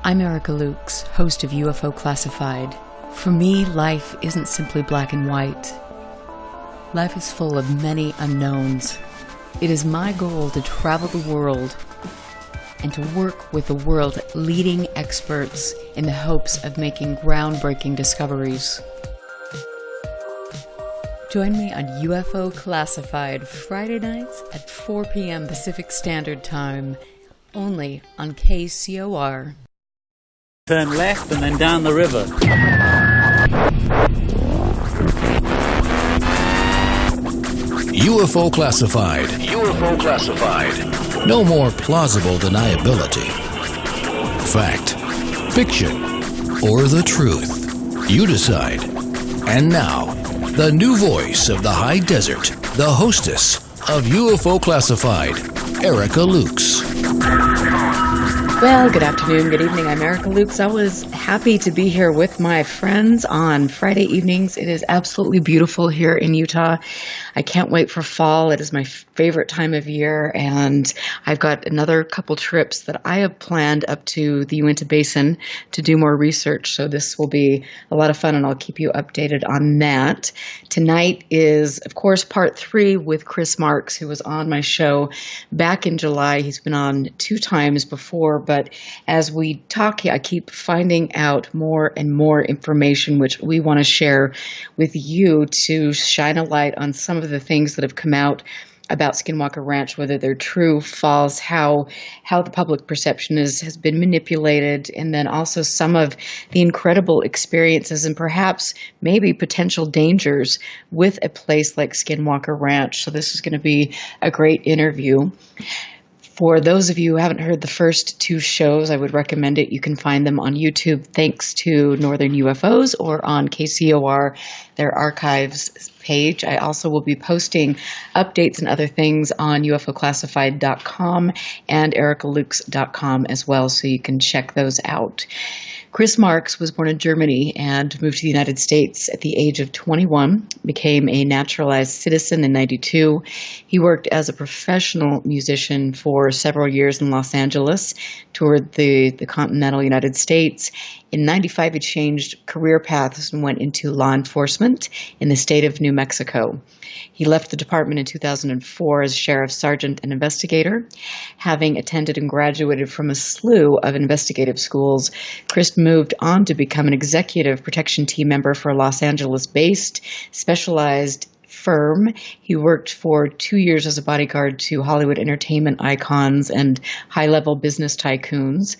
I'm Erica Lukes, host of UFO Classified. For me, life isn't simply black and white. Life is full of many unknowns. It is my goal to travel the world and to work with the world's leading experts in the hopes of making groundbreaking discoveries. Join me on UFO Classified Friday nights at 4 p.m. Pacific Standard Time, only on KCOR. Turn left and then down the river. UFO Classified. UFO Classified. No more plausible deniability. Fact, fiction, or the truth. You decide. And now, the new voice of the high desert, the hostess of UFO Classified, Erica Lukes. Well, good afternoon, good evening. I'm Erica Lukes. I was happy to be here with my friends on Friday evenings. It is absolutely beautiful here in Utah. I can't wait for fall. It is my favorite time of year, and I've got another couple trips that I have planned up to the Uinta Basin to do more research, so this will be a lot of fun, and I'll keep you updated on that. Tonight is, of course, part 3 with Chris Marx, who was on my show back in July. He's been on 2 times before, but as we talk, I keep finding out more and more information, which we want to share with you to shine a light on some of the things that have come out about Skinwalker Ranch, whether they're true, false, how the public perception has been manipulated, and then also some of the incredible experiences and perhaps maybe potential dangers with a place like Skinwalker Ranch. So this is going to be a great interview. For those of you who haven't heard the first 2 shows, I would recommend it. You can find them on YouTube thanks to Northern UFOs or on KCOR, their archives page. I also will be posting updates and other things on UFOclassified.com and ericalukes.com as well, so you can check those out. Chris Marx was born in Germany and moved to the United States at the age of 21, became a naturalized citizen in 92. He worked as a professional musician for several years in Los Angeles, toured the continental United States. In 95, he changed career paths and went into law enforcement in the state of New Mexico. He left the department in 2004 as sheriff sergeant and investigator. Having attended and graduated from a slew of investigative schools, Chris moved on to become an executive protection team member for a Los Angeles-based specialized firm. He worked for 2 years as a bodyguard to Hollywood entertainment icons and high-level business tycoons.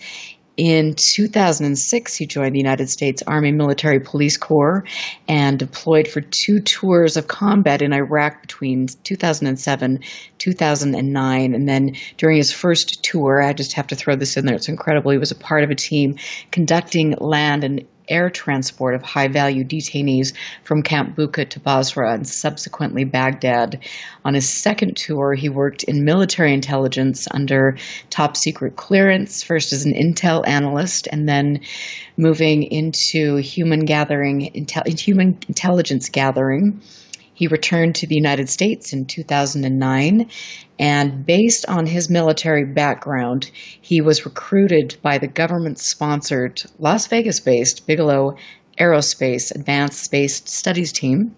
In 2006, he joined the United States Army Military Police Corps and deployed for 2 tours of combat in Iraq between 2007 2009. And then during his first tour, I just have to throw this in there, it's incredible, he was a part of a team conducting land and air transport of high-value detainees from Camp Bucca to Basra and subsequently Baghdad. On his second tour, he worked in military intelligence under top-secret clearance, first as an intel analyst and then moving into human intelligence gathering. He returned to the United States in 2009, and based on his military background, he was recruited by the government-sponsored, Las Vegas-based Bigelow Aerospace Advanced Space Studies Team,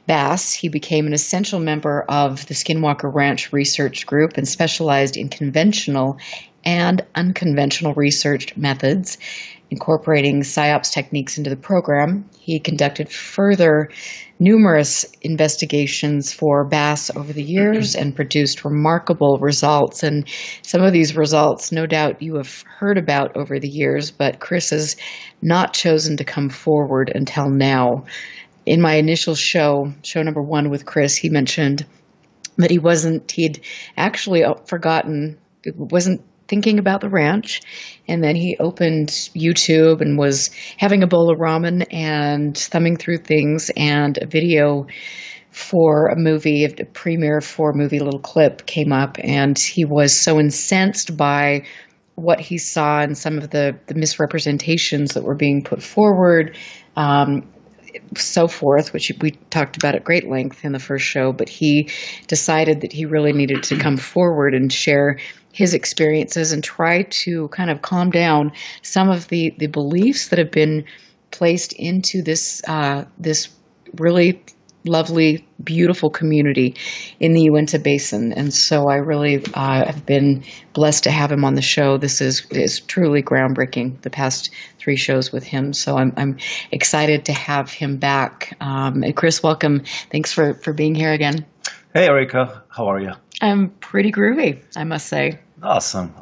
BASS. He became an essential member of the Skinwalker Ranch Research Group and specialized in conventional and unconventional research methods, incorporating PSYOPs techniques into the program. He conducted further numerous investigations for BASS over the years and produced remarkable results. And some of these results, no doubt you have heard about over the years, but Chris has not chosen to come forward until now. In my initial show number 1 with Chris, he mentioned that he'd actually wasn't thinking about the ranch, and then he opened YouTube and was having a bowl of ramen and thumbing through things, and a video for a movie, a premiere for a movie, little clip came up, and he was so incensed by what he saw and some of the misrepresentations that were being put forward. so forth, which we talked about at great length in the first show, but he decided that he really needed to come forward and share his experiences and try to kind of calm down some of the beliefs that have been placed into this really lovely, beautiful community in the Uinta Basin. And so I really have been blessed to have him on the show. This is truly groundbreaking, the past 3 shows with him. So I'm excited to have him back. And Chris, welcome. Thanks for being here again. Hey, Erica. How are you? I'm pretty groovy, I must say. Awesome.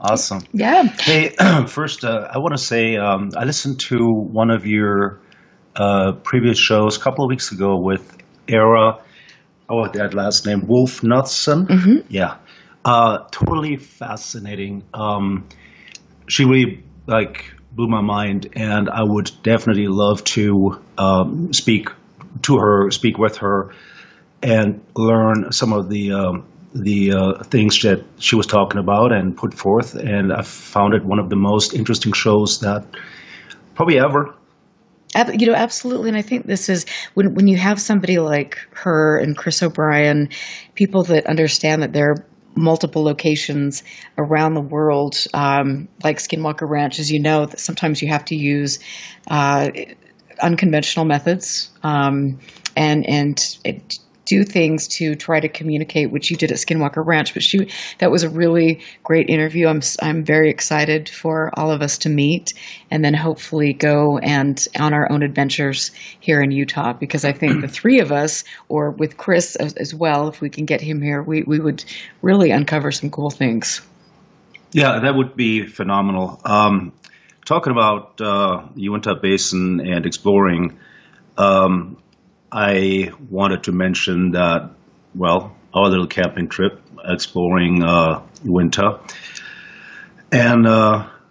Yeah. Hey, first, I want to say I listened to one of your previous shows a couple of weeks ago with Era, that last name, Wolf Knudsen. Mm-hmm. Yeah. Totally fascinating. She really, blew my mind, and I would definitely love to speak with her, and learn some of the things that she was talking about and put forth. And I found it one of the most interesting shows that probably ever. Absolutely. And I think this is when you have somebody like her and Chris O'Brien, people that understand that there are multiple locations around the world, like Skinwalker Ranch, as you know, that sometimes you have to use unconventional methods and do things to try to communicate, which you did at Skinwalker Ranch. But that was a really great interview. I'm very excited for all of us to meet and then hopefully go and on our own adventures here in Utah, because I think the 3 of us, or with Chris as well, if we can get him here, we would really uncover some cool things. Yeah, that would be phenomenal. Talking about Uinta Basin and exploring, I wanted to mention that, our little camping trip exploring Uinta. And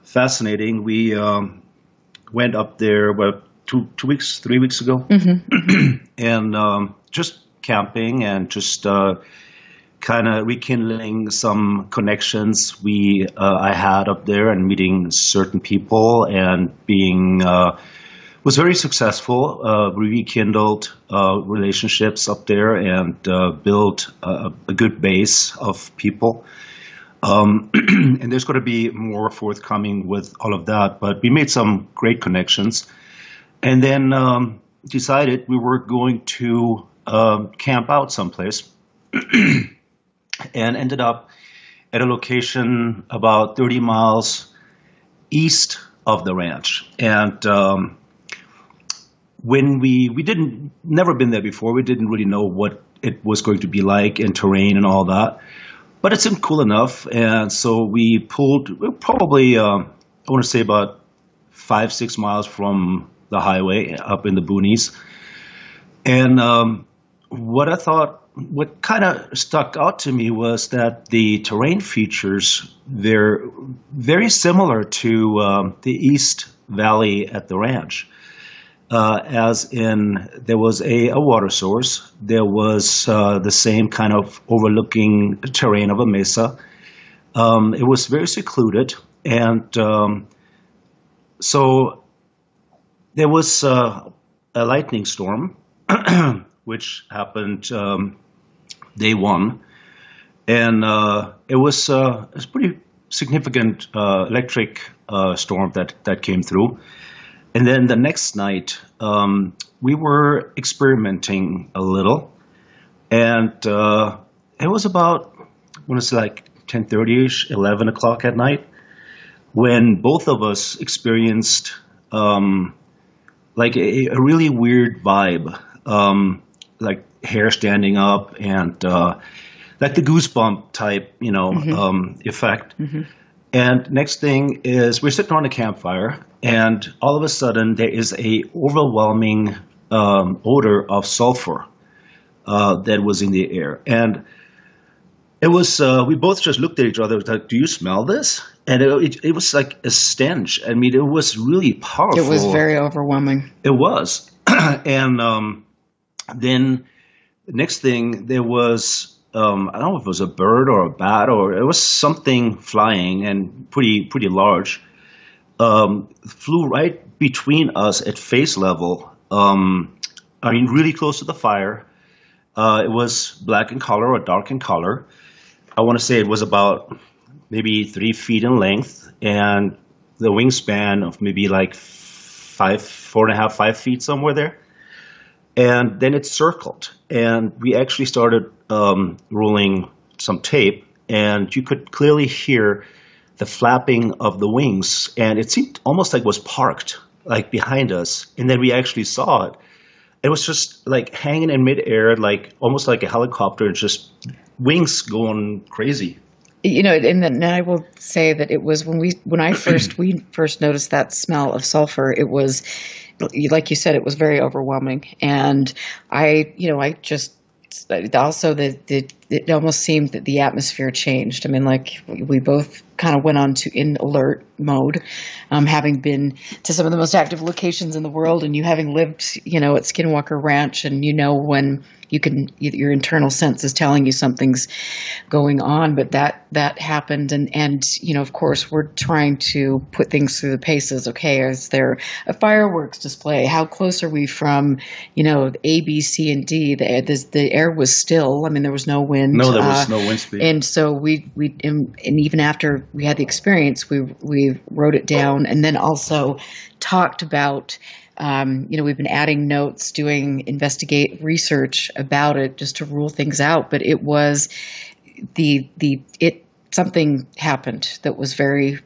fascinating, we went up there, 3 weeks ago. Mm-hmm. And just camping and just kind of rekindling some connections I had up there, and meeting certain people, and being was very successful. We rekindled relationships up there, and built a good base of people. And there's going to be more forthcoming with all of that. But we made some great connections, and then decided we were going to camp out someplace, and ended up at a location about 30 miles east of the ranch. And when we never been there before, we didn't really know what it was going to be like in terrain and all that, but it seemed cool enough. And so we pulled probably, I want to say about 5-6 miles from the highway up in the boonies. And what kind of stuck out to me was that the terrain features, they're very similar to the East Valley at the ranch. As in, there was a water source. There was the same kind of overlooking terrain of a mesa. It was very secluded, and so there was a lightning storm, which happened day 1, and it was a pretty significant electric storm that came through. And then the next night, we were experimenting a little, and it was about, I want to say 10:30ish, 11 o'clock at night, when both of us experienced a really weird vibe, like hair standing up, and like the goosebump type, effect. Mm-hmm. And next thing is we're sitting around a campfire, and all of a sudden there is a overwhelming odor of sulfur that was in the air. And it was, we both just looked at each other, like, do you smell this? And it was like a stench. I mean, it was really powerful. It was very overwhelming. It was. And then next thing, there was, I don't know if it was a bird or a bat, or it was something flying and pretty large, flew right between us at face level, I mean, really close to the fire. It was black in color or dark in color. I want to say it was about maybe 3 feet in length and the wingspan of maybe like 4.5, 5 feet, somewhere there. And then it circled, and we actually started rolling some tape, and you could clearly hear the flapping of the wings, and it seemed almost like it was parked, like behind us. And then we actually saw it. It was just like hanging in midair, like almost like a helicopter, just wings going crazy. You know, and then I will say that it was when we first noticed that smell of sulfur. It was, like you said, it was very overwhelming, and I just also it almost seemed that the atmosphere changed. I mean, like we both kind of went on to in alert mode, having been to some of the most active locations in the world, and you having lived, at Skinwalker Ranch, and when your internal sense is telling you something's going on. But that happened, and of course we're trying to put things through the paces. Okay, is there a fireworks display? How close are we from A, B, C, and D? The air was still. I mean, there was no wind. No, there was no wind speed. And so we even after we had the experience, we wrote it down, and then also talked about. We've been adding notes, doing investigate about it just to rule things out. But it was something happened that was very,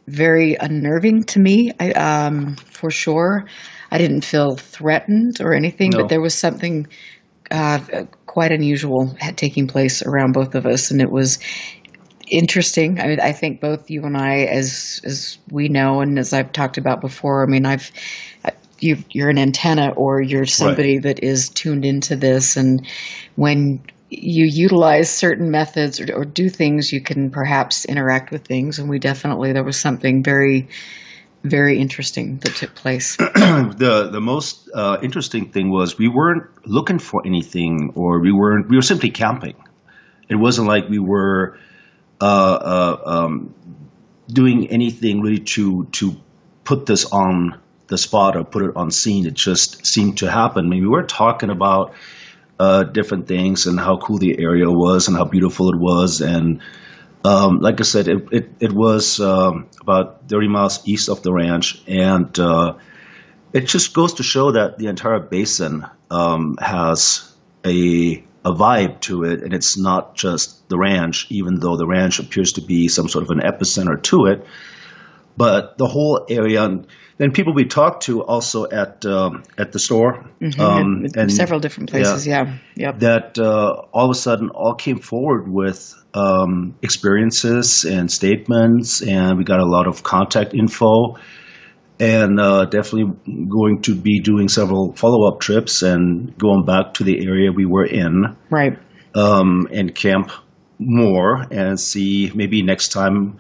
very unnerving to me. For sure, I didn't feel threatened or anything, No. but there was something quite unusual taking place around both of us, and it was interesting. I mean, I think both you and I, as we know, and as I've talked about before, I mean, you're an antenna, or you're somebody Right. that is tuned into this, and when you utilize certain methods or do things, you can perhaps interact with things. And there was something very, very interesting that took place. The most interesting thing was we weren't looking for anything, or we were simply camping. It wasn't like we were doing anything really to put this on the spot or put it on scene. It just seemed to happen. I mean, we were talking about different things and how cool the area was and how beautiful it was. And like I said, it was about 30 miles east of the ranch. And it just goes to show that the entire basin has a vibe to it. And it's not just the ranch, even though the ranch appears to be some sort of an epicenter to it. But the whole area, and then people we talked to also at the store, and several different places, yeah. Yep. That all of a sudden all came forward with experiences and statements, and we got a lot of contact info, and definitely going to be doing several follow-up trips and going back to the area we were in, Right. And camp more and see maybe next time.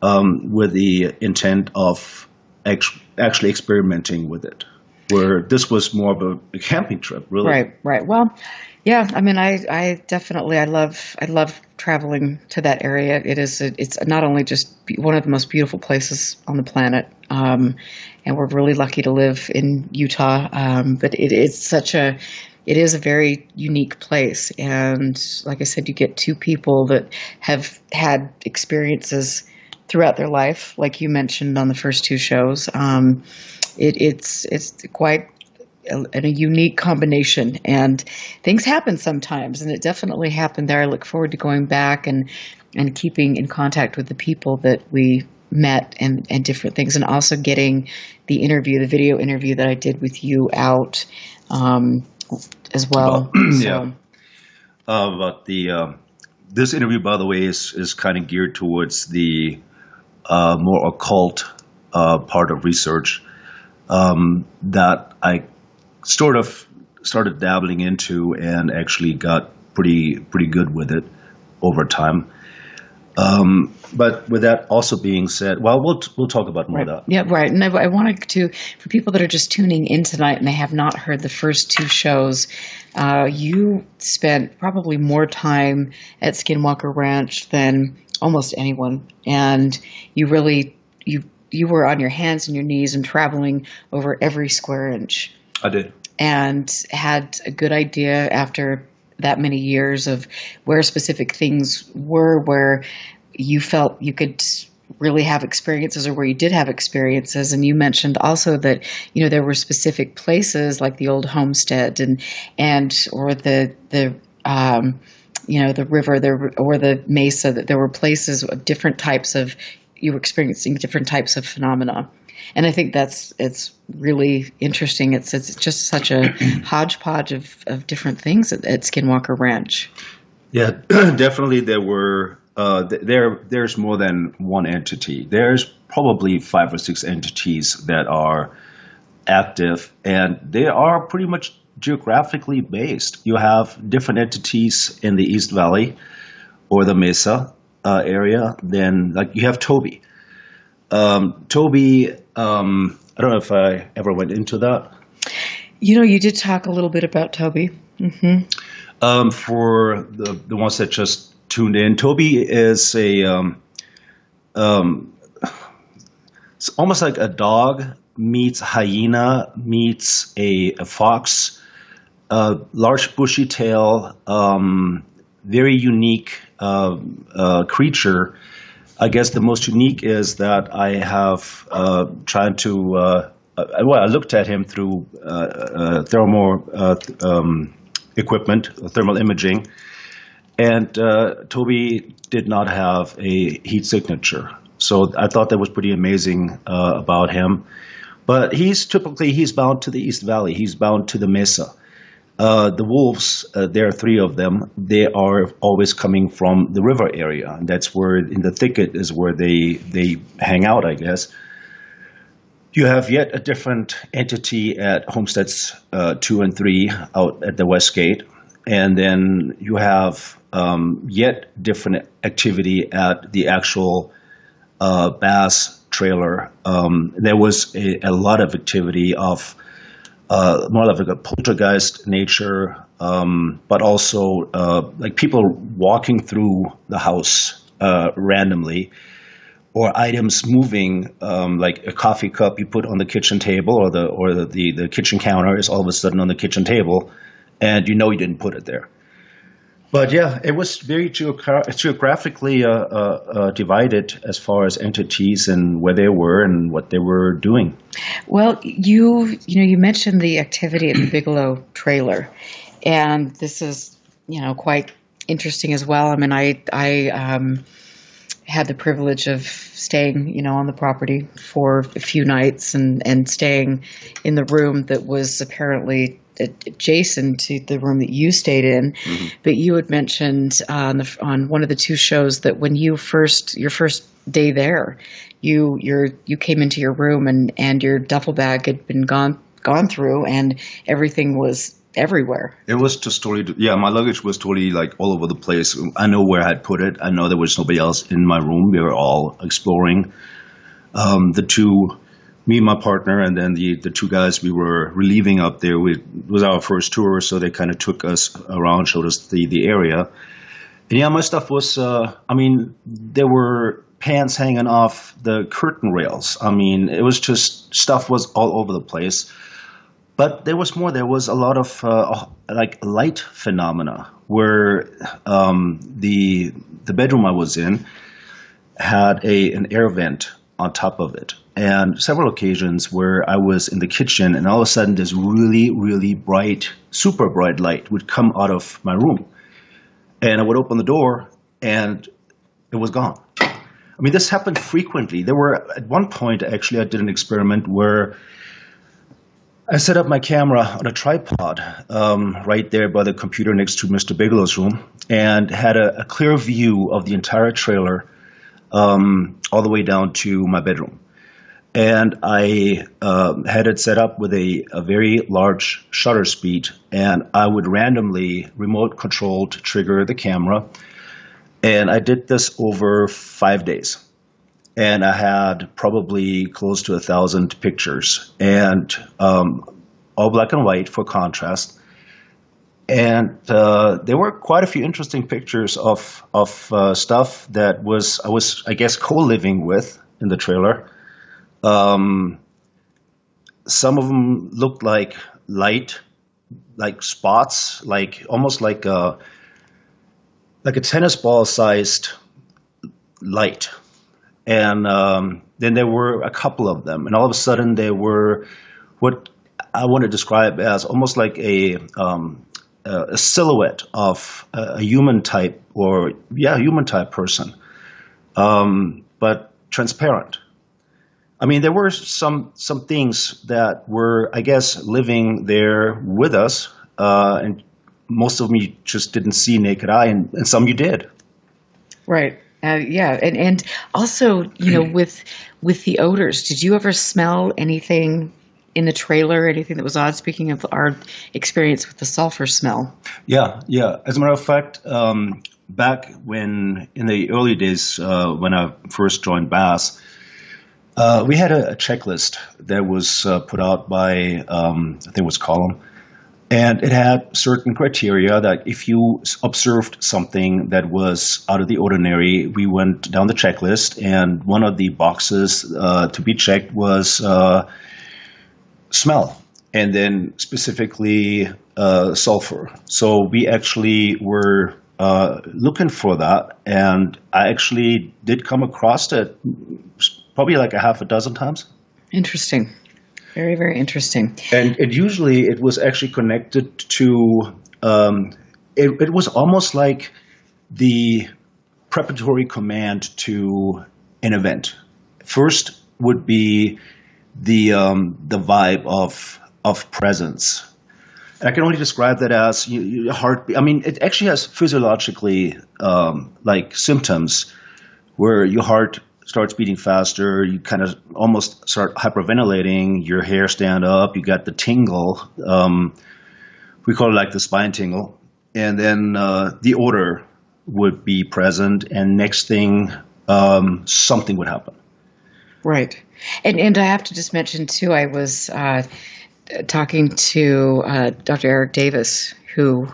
With the intent of actually experimenting with it, where this was more of a camping trip, really. Right. Well, yeah. I mean, I definitely, I love traveling to that area. It's not only just one of the most beautiful places on the planet, and we're really lucky to live in Utah. But it is a very unique place, and like I said, you get two people that have had experiences throughout their life, like you mentioned on the first two shows. It's quite a unique combination, and things happen sometimes, and it definitely happened there. I look forward to going back and keeping in contact with the people that we met and different things, and also getting the video interview that I did with you out as well. Yeah. But this interview, by the way, is kind of geared towards the more occult part of research that I sort of started dabbling into and actually got pretty good with it over time. But with that also being said, well, we'll talk about more of that. Yeah, right. And I wanted to, for people that are just tuning in tonight and they have not heard the first two shows, you spent probably more time at Skinwalker Ranch than almost anyone, and you really you were on your hands and your knees and traveling over every square inch. I did. and had a good idea after that many years of where specific things were, where you felt you could really have experiences or where you did have experiences. And you mentioned also that, there were specific places like the old homestead and or the river there or the mesa, that there were places of different types of, you were experiencing different types of phenomena. And I think it's really interesting. It's just such a hodgepodge of different things at Skinwalker Ranch. Yeah, definitely there were. There's more than one entity. There's probably 5 or 6 entities that are active, and they are pretty much geographically based. You have different entities in the East Valley or the Mesa area. Then, like, you have Toby. Toby, I don't know if I ever went into that. You did talk a little bit about Toby. Mm-hmm. For the ones that just tuned in, Toby is it's almost like a dog meets hyena meets a fox, large bushy tail, very unique creature. I guess the most unique is that I have tried to. I looked at him through thermal equipment, thermal imaging, and Toby did not have a heat signature. So I thought that was pretty amazing about him. But he's bound to the East Valley. He's bound to the Mesa. The wolves, there are 3 of them. They are always coming from the river area, and that's where, in the thicket, is where they hang out, I guess. You have yet a different entity at Homesteads 2 and 3 out at the West Gate, and then you have yet different activity at the actual Bass trailer. There was a lot of activity of more like a poltergeist nature, but also like people walking through the house randomly, or items moving, like a coffee cup you put on the kitchen table, or the kitchen counter is all of a sudden on the kitchen table, and you didn't put it there. But yeah, it was very geographically divided as far as entities and where they were and what they were doing. Well, you mentioned the activity at the Bigelow trailer, and this is quite interesting as well. I mean, I had the privilege of staying on the property for a few nights and staying in the room that was apparently adjacent to the room that you stayed in. Mm-hmm. But you had mentioned on one of the 2 shows that when your first day there, you came into your room and your duffel bag had been gone through, and everything was everywhere. It was just totally, my luggage was totally like all over the place. I know where I'd put it. I know there was nobody else in my room. We were all exploring. Me and my partner, and then the 2 guys we were relieving up there. It was our first tour, so they kind of took us around, showed us the area. And my stuff was, there were pants hanging off the curtain rails. It was just, stuff was all over the place. But there was more. There was a lot of like light phenomena where the bedroom I was in had an air vent on top of it. And several occasions where I was in the kitchen and all of a sudden this really, really bright, super bright light would come out of my room. And I would open the door and it was gone. This happened frequently. There were, at one point, actually, I did an experiment where I set up my camera on a tripod right there by the computer next to Mr. Bigelow's room, and had a clear view of the entire trailer all the way down to my bedroom. And I had it set up with a very large shutter speed, and I would randomly remote control to trigger the camera. And I did this over 5 days. And I had probably close to 1,000 pictures, and all black and white for contrast. And there were quite a few interesting pictures of stuff that I was, I guess, co-living with in the trailer. Some of them looked like light like spots, like almost like a tennis ball sized light. And then there were a couple of them, and all of a sudden they were what I want to describe as almost like a silhouette of a human type, or human type person, but transparent. I mean, there were some things that were, I guess, living there with us, and most of them you just didn't see naked eye, and some you did. Right. And also, with the odors, did you ever smell anything in the trailer, anything that was odd? Speaking of our experience with the sulfur smell. Yeah. As a matter of fact, back when in the early days when I first joined Bass, we had a checklist that was put out by I think it was Column. And it had certain criteria that if you observed something that was out of the ordinary, we went down the checklist, and one of the boxes to be checked was smell, and then specifically sulfur. So we actually were looking for that, and I actually did come across it probably like a half a dozen times. Interesting. Very, very interesting. And it was actually connected to, it was almost like the preparatory command to an event. First would be the vibe of presence. And I can only describe that as your heartbeat. I mean, it actually has physiologically like symptoms where your heart starts beating faster, you kind of almost start hyperventilating, your hair stand up, you got the tingle, we call it like the spine tingle, and then the odor would be present, and next thing, something would happen. Right. And I have to just mention, too, I was talking to Dr. Eric Davis, who,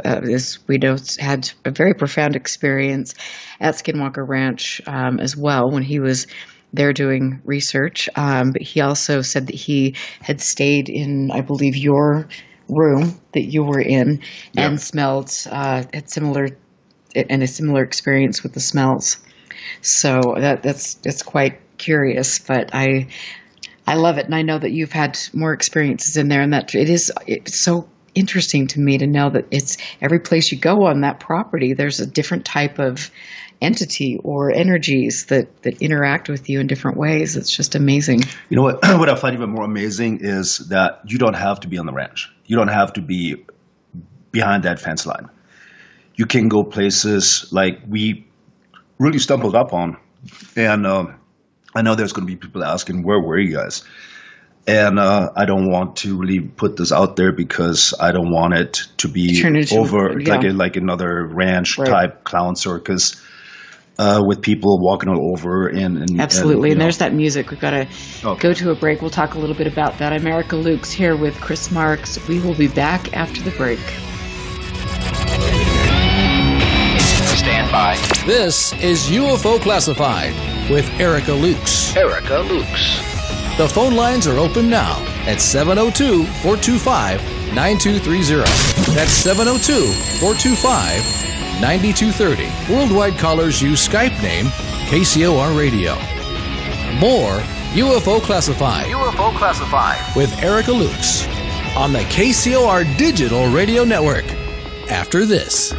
as we know, had a very profound experience at Skinwalker Ranch as well when he was there doing research. But he also said that he had stayed in, I believe, your room that you were in and smelled, had a similar experience with the smells. So that's quite curious, but I love it. And I know that you've had more experiences in there, and that it's so interesting to me to know that it's every place you go on that property, there's a different type of entity or energies that interact with you in different ways. It's just amazing. You know what I find even more amazing is that you don't have to be on the ranch. You don't have to be behind that fence line. You can go places like we really stumbled up on. And I know there's going to be people asking, where were you guys? And I don't want to really put this out there because I don't want it to be like another ranch type clown circus with people walking all over. And absolutely. And there's that music. We've got to go to a break. We'll talk a little bit about that. I'm Erica Lukes here with Chris Marx. We will be back after the break. Stand by. This is UFO Classified with Erica Lukes. Erica Lukes. The phone lines are open now at 702-425-9230. That's 702-425-9230. Worldwide callers use Skype name KCOR Radio. More UFO Classified. UFO Classified. With Erica Lukes on the KCOR Digital Radio Network. After this.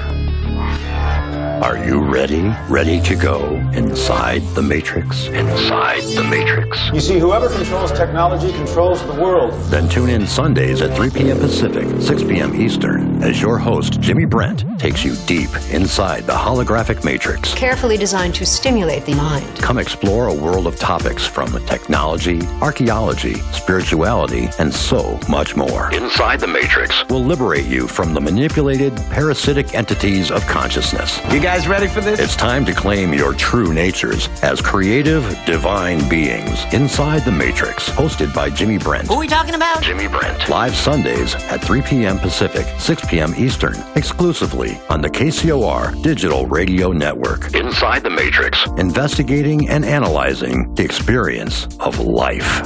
Are you ready? Ready to go inside the Matrix? Inside the Matrix. You see, whoever controls technology controls the world. Then tune in Sundays at 3 p.m. Pacific, 6 p.m. Eastern, as your host, Jimmy Brent, takes you deep inside the holographic Matrix. Carefully designed to stimulate the mind. Come explore a world of topics from technology, archaeology, spirituality, and so much more. Inside the Matrix will liberate you from the manipulated, parasitic entities of consciousness. You guys ready for this? It's time to claim your true natures as creative, divine beings inside the Matrix. Hosted by Jimmy Brent. Who are we talking about? Jimmy Brent. Live Sundays at 3 p.m. Pacific, 6 p.m. Eastern. Exclusively on the KCOR Digital Radio Network. Inside the Matrix. Investigating and analyzing the experience of life.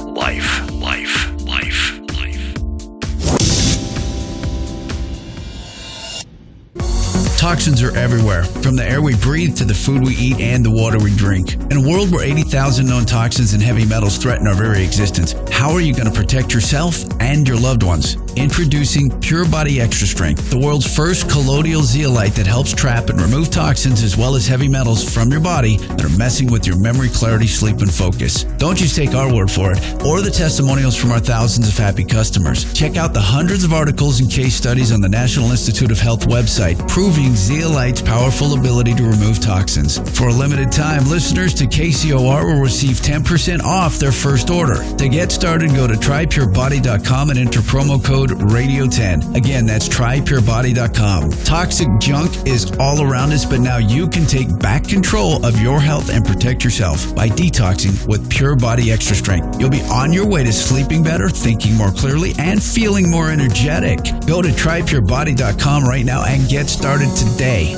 Toxins are everywhere, from the air we breathe to the food we eat and the water we drink. In a world where 80,000 known toxins and heavy metals threaten our very existence, how are you going to protect yourself and your loved ones? Introducing Pure Body Extra Strength, the world's first colloidal zeolite that helps trap and remove toxins as well as heavy metals from your body that are messing with your memory, clarity, sleep, and focus. Don't just take our word for it or the testimonials from our thousands of happy customers. Check out the hundreds of articles and case studies on the National Institute of Health website proving zeolite's powerful ability to remove toxins. For a limited time, listeners to KCOR will receive 10% off their first order. To get started, go to trypurebody.com and enter promo code RADIO10. Again, that's trypurebody.com. Toxic junk is all around us, but now you can take back control of your health and protect yourself by detoxing with Pure Body Extra Strength. You'll be on your way to sleeping better, thinking more clearly, and feeling more energetic. Go to trypurebody.com right now and get started today.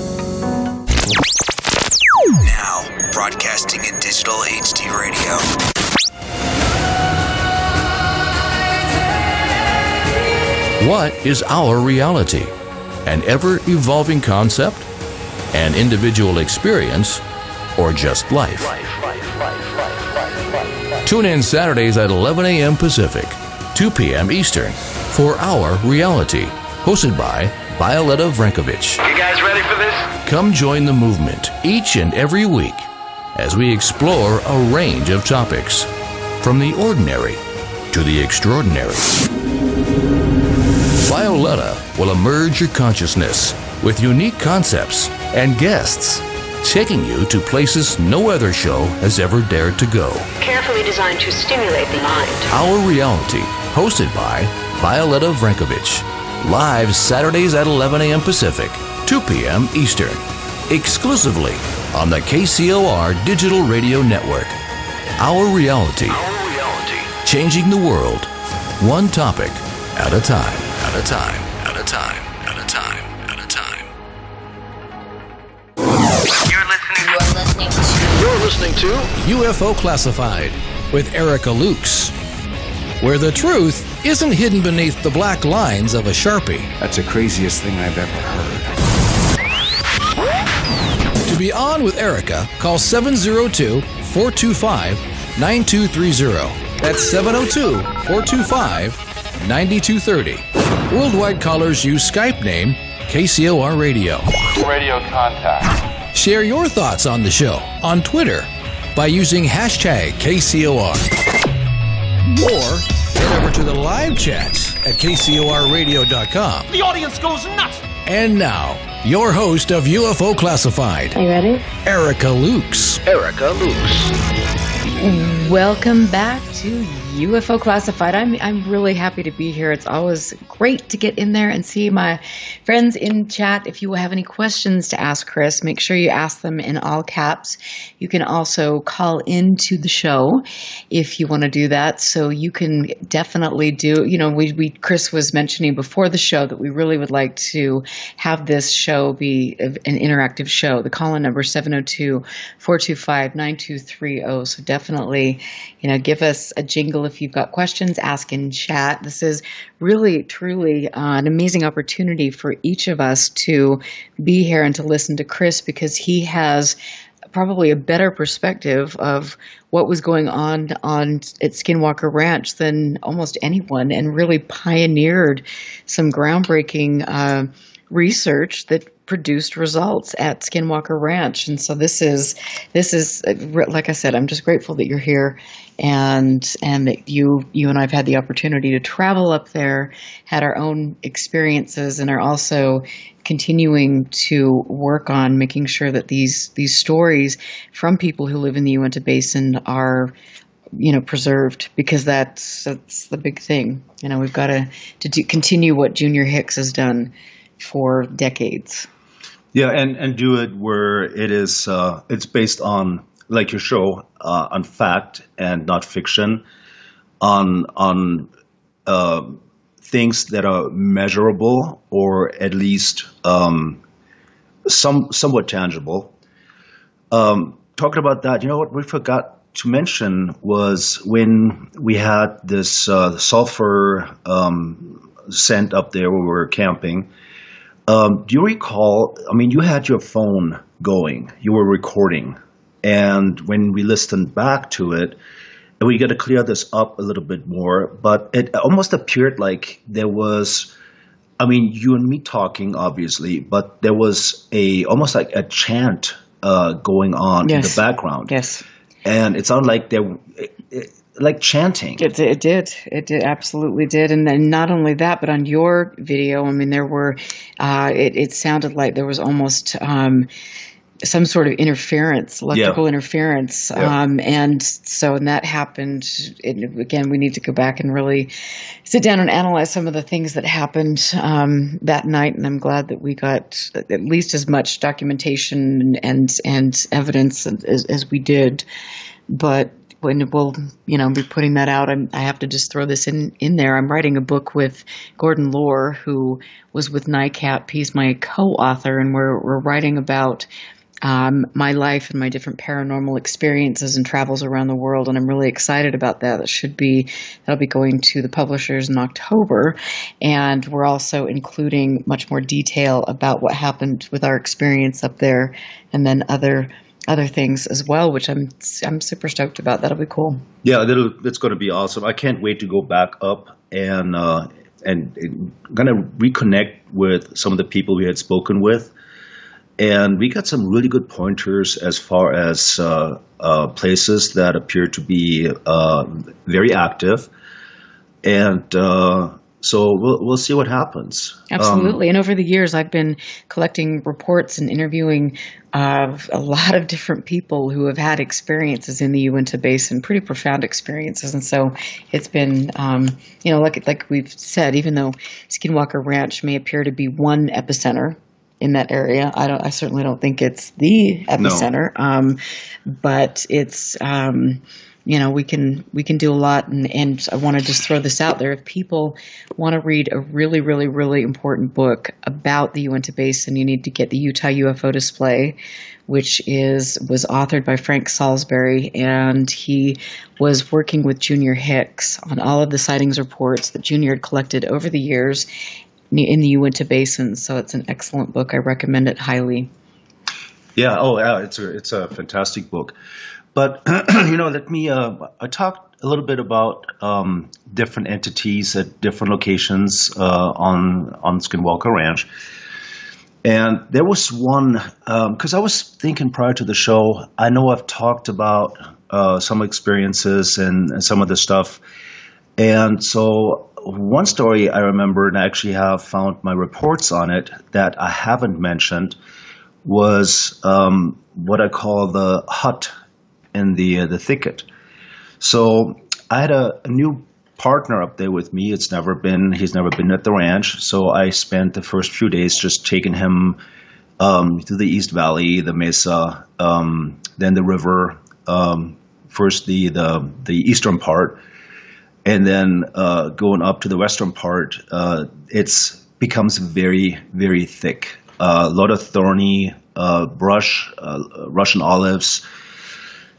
Now, broadcasting in digital HD radio. What is our reality? An ever-evolving concept? An individual experience? Or just life? Tune in Saturdays at 11 a.m. Pacific, 2 p.m. Eastern for Our Reality, hosted by Violetta Vrankovich. You guys ready for this? Come join the movement each and every week as we explore a range of topics, from the ordinary to the extraordinary. Violetta will emerge your consciousness with unique concepts and guests, taking you to places no other show has ever dared to go. Carefully designed to stimulate the mind. Our Reality, hosted by Violetta Vrankovich. Live Saturdays at 11 a.m. Pacific, 2 p.m. Eastern. Exclusively on the KCOR Digital Radio Network. Our Reality. Changing the world, one topic at a time. At a time. At a time. At a time. At a time. You're listening to UFO Classified with Erica Lukes, where the truth isn't hidden beneath the black lines of a Sharpie. That's the craziest thing I've ever heard. To be on with Erica, call 702-425-9230. That's 702-425-9230. Worldwide callers use Skype name KCOR Radio. Radio contact. Share your thoughts on the show on Twitter by using hashtag KCOR. Or head over to the live chats at KCORradio.com. The audience goes nuts. And now, your host of UFO Classified. Are you ready? Erica Lukes. Erica Lukes. Welcome back to UFO Classified. I'm really happy to be here. It's always great to get in there and see my friends in chat. If you have any questions to ask Chris, make sure you ask them in all caps. You can also call into the show if you want to do that. So you can definitely do, Chris was mentioning before the show that we really would like to have this show be an interactive show. The call-in number is 702-425-9230. So definitely, give us a jingle if you've got questions, ask in chat. This is really, truly an amazing opportunity for each of us to be here and to listen to Chris, because he has probably a better perspective of what was going on at Skinwalker Ranch than almost anyone, and really pioneered some groundbreaking research that produced results at Skinwalker Ranch. And so this is like I said, I'm just grateful that you're here, and that you and I've had the opportunity to travel up there, had our own experiences, and are also continuing to work on making sure that these stories from people who live in the Uinta Basin are preserved, because that's the big thing. We've got to continue what Junior Hicks has done for decades. Yeah, and do it where it is. It's based on, like your show, on fact and not fiction, on things that are measurable, or at least somewhat tangible. Talking about that, what we forgot to mention was when we had this sulfur scent up there where we were camping. Do you recall? I mean, you had your phone going, you were recording, and when we listened back to it, and we got to clear this up a little bit more, but it almost appeared like there was, I mean, you and me talking, obviously, but there was almost like a chant going on in the background. Yes. And it sounded like like chanting. It did. It absolutely did. And then not only that, but on your video, I mean, there were, it sounded like there was almost some sort of interference, electrical interference. And so when that happened, again, we need to go back and really sit down and analyze some of the things that happened that night. And I'm glad that we got at least as much documentation and evidence as we did. But when we'll, be putting that out, I have to just throw this in there. I'm writing a book with Gordon Lohr, who was with NICAP. He's my co-author, and we're writing about my life and my different paranormal experiences and travels around the world, and I'm really excited about that. That'll be going to the publishers in October, and we're also including much more detail about what happened with our experience up there, and then other things as well, which I'm super stoked about. That'll be cool. Yeah, it's going to be awesome. I can't wait to go back up and kind of reconnect with some of the people we had spoken with. And we got some really good pointers as far as places that appear to be very active. And so we'll see what happens. Absolutely. And over the years, I've been collecting reports and interviewing a lot of different people who have had experiences in the Uinta Basin, pretty profound experiences. And so it's been, like we've said, even though Skinwalker Ranch may appear to be one epicenter in that area, I certainly don't think it's the epicenter. No. But it's, we can do a lot, and I want to just throw this out there. If people want to read a really, really, really important book about the Uinta Basin, you need to get the Utah UFO Display, which was authored by Frank Salisbury, and he was working with Junior Hicks on all of the sightings reports that Junior had collected over the years in the Uinta Basin. So it's an excellent book. I recommend it highly. Yeah. Oh, yeah. It's a fantastic book. But, let me, I talked a little bit about different entities at different locations on Skinwalker Ranch. And there was one, because I was thinking prior to the show, I know I've talked about some experiences and some of the stuff. And so one story I remember, and I actually have found my reports on it that I haven't mentioned, was what I call the hut in the thicket. So I had a new partner up there with me. He's never been at the ranch. So I spent the first few days just taking him to the East Valley, the mesa, then the river, first the eastern part, and then going up to the western part. It becomes very, very thick. A lot of thorny brush, Russian olives.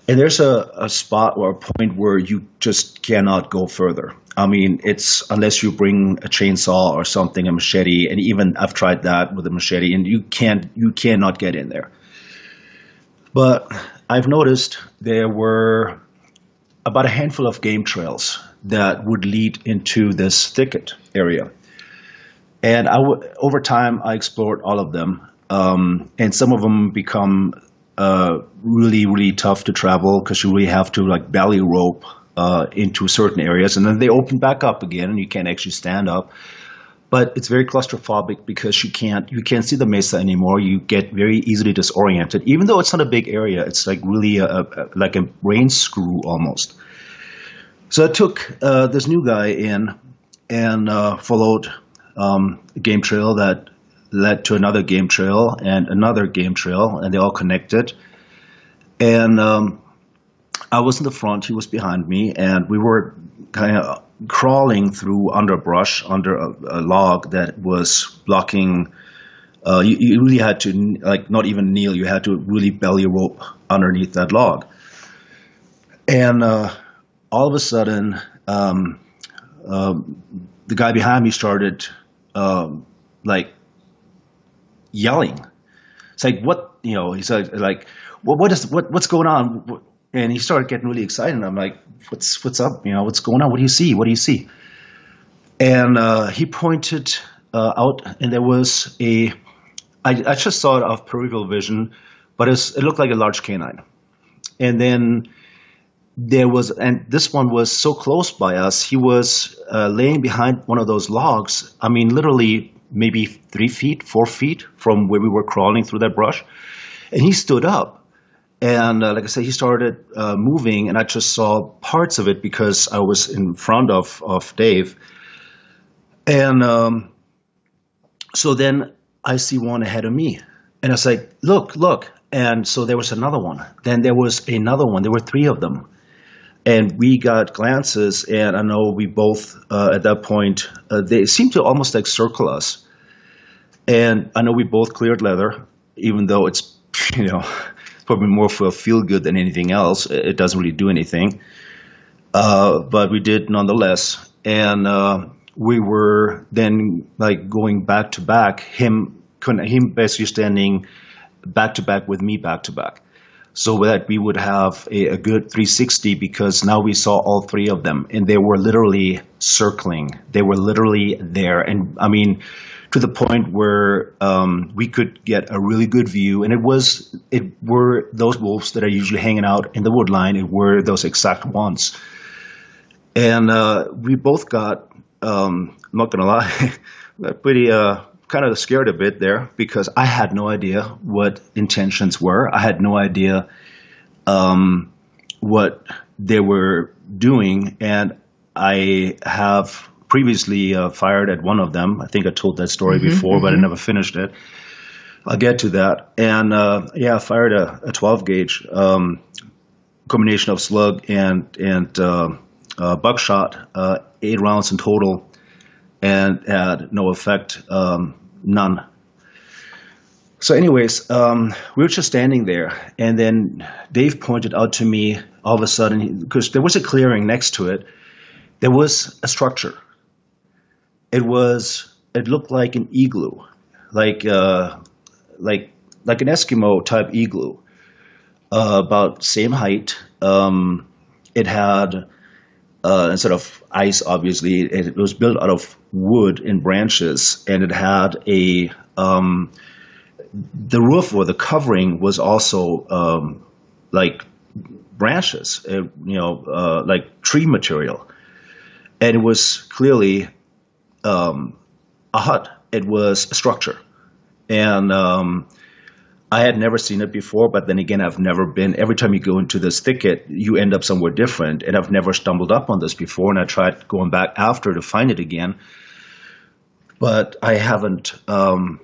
And there's a spot or a point where you just cannot go further. I mean, it's unless you bring a chainsaw or something, a machete, and even I've tried that with a machete, and you cannot get in there. But I've noticed there were about a handful of game trails that would lead into this thicket area. And over time, I explored all of them, and some of them become really, really tough to travel because you really have to belly rope into certain areas, and then they open back up again, and you can't actually stand up. But it's very claustrophobic because you can't see the mesa anymore. You get very easily disoriented, even though it's not a big area. It's really like a brain screw almost. So I took this new guy in and followed a game trail that led to another game trail and another game trail, and they all connected. And I was in the front, he was behind me, and we were kind of crawling through underbrush under a log that was blocking. You really had to not even kneel, you had to really belly rope underneath that log. And all of a sudden, the guy behind me started yelling. It's like, what, he's like, what's going on? And he started getting really excited. And I'm like, what's up? What's going on? What do you see? What do you see? And he pointed out, and there was I just saw it off peripheral vision, but it looked like a large canine. And then and this one was so close by us, he was laying behind one of those logs. I mean, literally maybe 3 feet, 4 feet from where we were crawling through that brush. And he stood up. And like I said, he started moving, and I just saw parts of it because I was in front of Dave. And so then I see one ahead of me. And I was like, look. And so there was another one. Then there was another one. There were 3 of them. And we got glances, and I know we both, at that point, they seemed to almost like circle us. And I know we both cleared leather, even though it's, probably more for a feel-good than anything else. It doesn't really do anything. But we did nonetheless. And we were then like going back to back, him basically standing back to back with me back to back. So that we would have a good 360, because now we saw all 3 of them, and they were literally circling. They were literally there. And I mean, to the point where we could get a really good view. And it were those wolves that are usually hanging out in the wood line. It were those exact ones. And we both got, I'm not going to lie, pretty kind of scared a bit there, because I had no idea what intentions were. I had no idea what they were doing. And I have previously fired at one of them. I think I told that story before, but I never finished it. I'll get to that. And I fired a 12 gauge combination of slug and buckshot, 8 rounds in total, and had no effect, none. So anyways, we were just standing there, and then Dave pointed out to me all of a sudden, because there was a clearing next to it, there was a structure. It looked like an igloo, like an Eskimo type igloo, about same height. It had instead of ice, obviously, it was built out of wood and branches, and it had the roof or the covering was also like branches, like tree material, and it was clearly a hut. It was a structure, and I had never seen it before, but then again, I've never been. Every time you go into this thicket, you end up somewhere different, and I've never stumbled up on this before, and I tried going back after to find it again, but I haven't found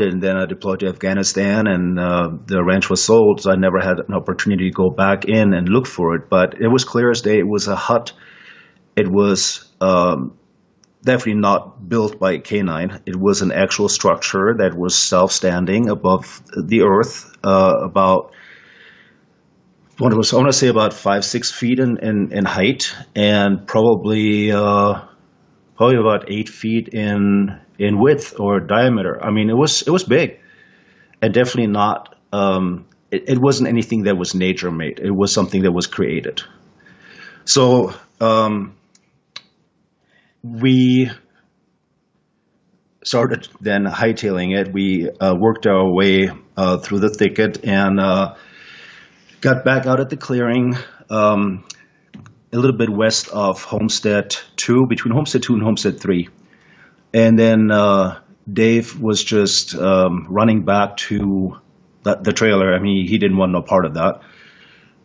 it. And then I deployed to Afghanistan, and the ranch was sold, so I never had an opportunity to go back in and look for it. But it was clear as day. It was a hut. It was definitely not built by a canine. It was an actual structure that was self-standing above the earth, about, I want to say about 5-6 feet in height, and probably about 8 feet in width or diameter. I mean, it was big, and definitely not. It wasn't anything that was nature made. It was something that was created. So. We started then hightailing it. We worked our way through the thicket and got back out at the clearing a little bit west of Homestead 2, between Homestead 2 and Homestead 3. And then Dave was just running back to the trailer. I mean, he didn't want no part of that.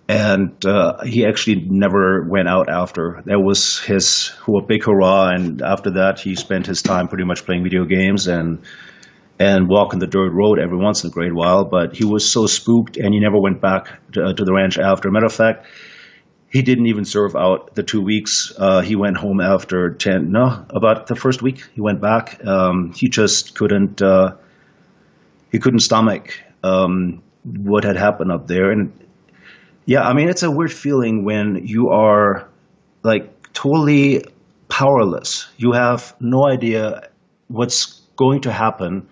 And he actually never went out after. That was his big hurrah. And after that, he spent his time pretty much playing video games and walking the dirt road every once in a great while. But he was so spooked, and he never went back to the ranch after. Matter of fact, he didn't even serve out the 2 weeks. He went home after about the first week. He went back. He just couldn't stomach what had happened up there. And yeah, I mean, it's a weird feeling when you are like totally powerless. You have no idea what's going to happen.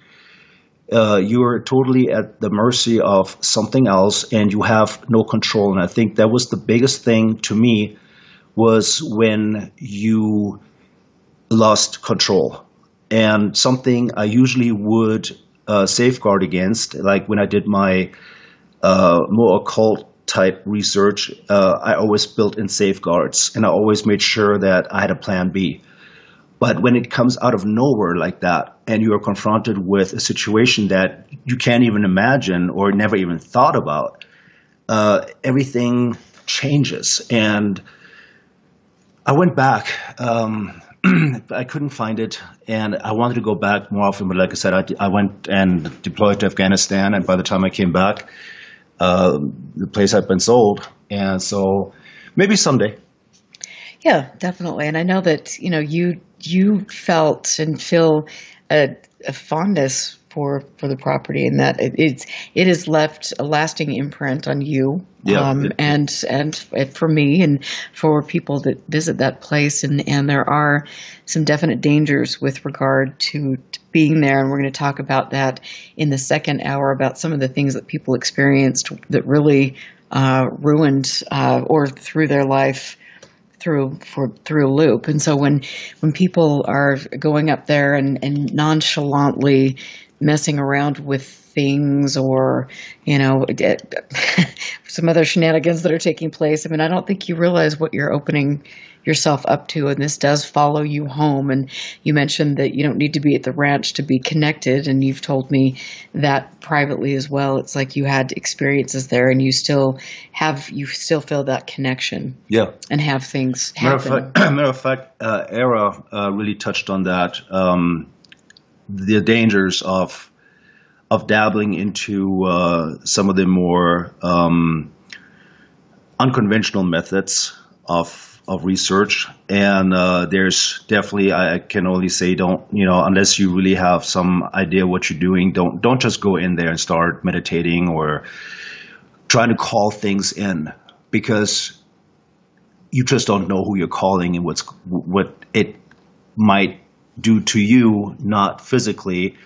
you're totally at the mercy of something else, and you have no control. And I think that was the biggest thing to me, was when you lost control. And something I usually would safeguard against, like when I did my more occult type research, I always built in safeguards, and I always made sure that I had a plan B. But when it comes out of nowhere like that, and you are confronted with a situation that you can't even imagine or never even thought about, everything changes. And I went back. I couldn't find it, and I wanted to go back more often. But like I said, I went and deployed to Afghanistan, and by the time I came back, the place had been sold. And so maybe someday. Yeah, definitely. And I know that, you felt and feel a fondness for the property, and that it has left a lasting imprint on you. Yeah, and for me and for people that visit that place, and there are some definite dangers with regard to being there, and we're going to talk about that in the second hour, about some of the things that people experienced that really ruined or threw their life through a loop. And so when people are going up there and nonchalantly messing around with things, or some other shenanigans that are taking place, I mean, I don't think you realize what you're opening yourself up to, and this does follow you home. And you mentioned that you don't need to be at the ranch to be connected, and you've told me that privately as well. It's like you had experiences there, and you still feel that connection. Yeah, and have things happen. Matter of fact, Era really touched on that. The dangers of dabbling into some of the more unconventional methods of research, and there's definitely, I can only say, don't, unless you really have some idea what you're doing, don't just go in there and start meditating or trying to call things in, because you just don't know who you're calling and what it might do to you, not physically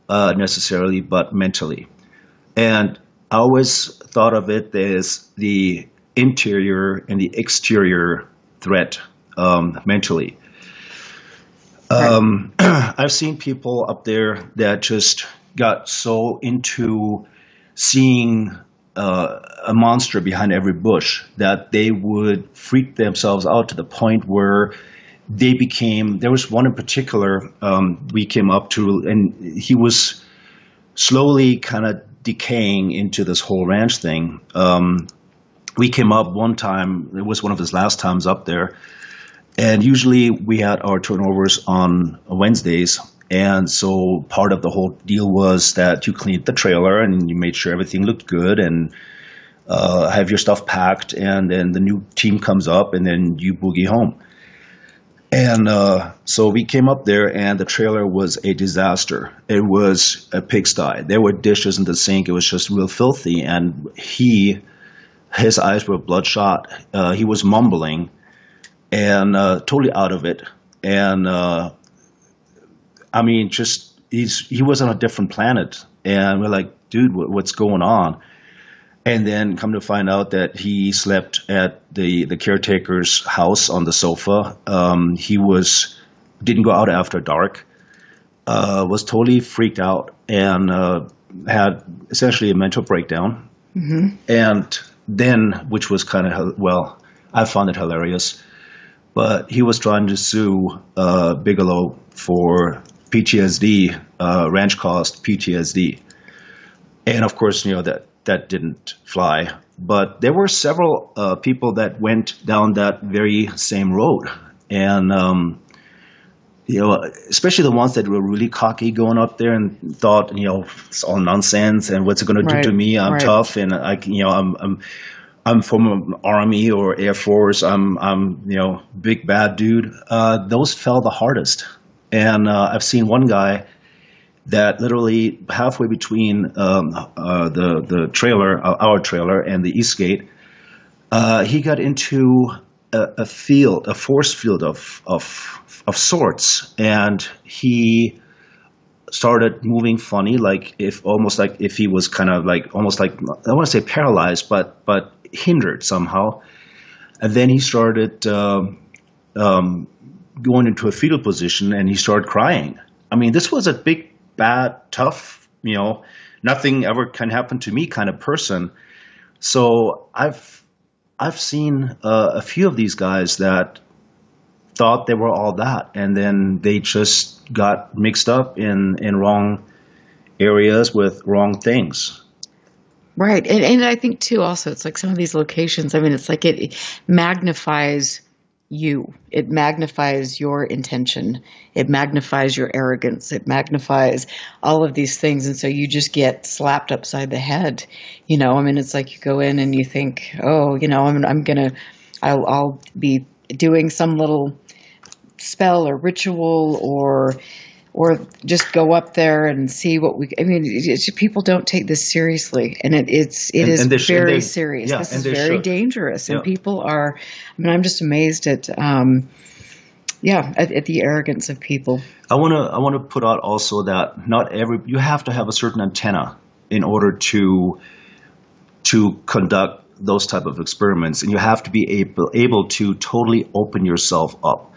necessarily, but mentally. And I always thought of it as the interior and the exterior threat mentally. I've seen people up there that just got so into seeing a monster behind every bush that they would freak themselves out to the point where there was one in particular we came up to, and he was slowly kind of decaying into this whole ranch thing. We came up one time, it was one of his last times up there, and usually we had our turnovers on Wednesdays, and so part of the whole deal was that you cleaned the trailer and you made sure everything looked good, and have your stuff packed, and then the new team comes up, and then you boogie home. And so we came up there, and the trailer was a disaster. It was a pigsty. There were dishes in the sink. It was just real filthy. And his eyes were bloodshot. He was mumbling and totally out of it. And I mean, he was on a different planet. And we're like, dude, what's going on? And then come to find out that he slept at the caretaker's house on the sofa. He didn't go out after dark, was totally freaked out, and had essentially a mental breakdown. Mm-hmm. And then, which was kind of, I found it hilarious, but he was trying to sue Bigelow for PTSD, ranch cost PTSD. And of course, that didn't fly. But there were several people that went down that very same road. And, especially the ones that were really cocky going up there and thought, it's all nonsense, and what's it going to do to me? I'm tough, and I'm from an Army or Air Force. I'm big bad dude. Those fell the hardest. And I've seen one guy that literally halfway between the trailer, our trailer, and the East Gate, he got into a force field of sorts, and he started moving funny, like if he was kind of like almost like, I don't want to say paralyzed, but hindered somehow. And then he started going into a fetal position, and he started crying. I mean, this was a big, bad, tough, nothing ever can happen to me kind of person. So I've seen a few of these guys that thought they were all that, and then they just got mixed up in wrong areas with wrong things. Right. And I think too, also, it's like some of these locations, I mean, it's like it magnifies you. It magnifies your intention. It magnifies your arrogance. It magnifies all of these things. And so you just get slapped upside the head. I mean, it's like you go in and you think, oh, I'll be doing some little spell or ritual or just go up there and see what people don't take this seriously, and it is very serious. Yeah, this is very dangerous, and people are. I mean, I'm just amazed at at the arrogance of people. I want to put out also that you have to have a certain antenna in order to conduct those type of experiments, and you have to be able to totally open yourself up.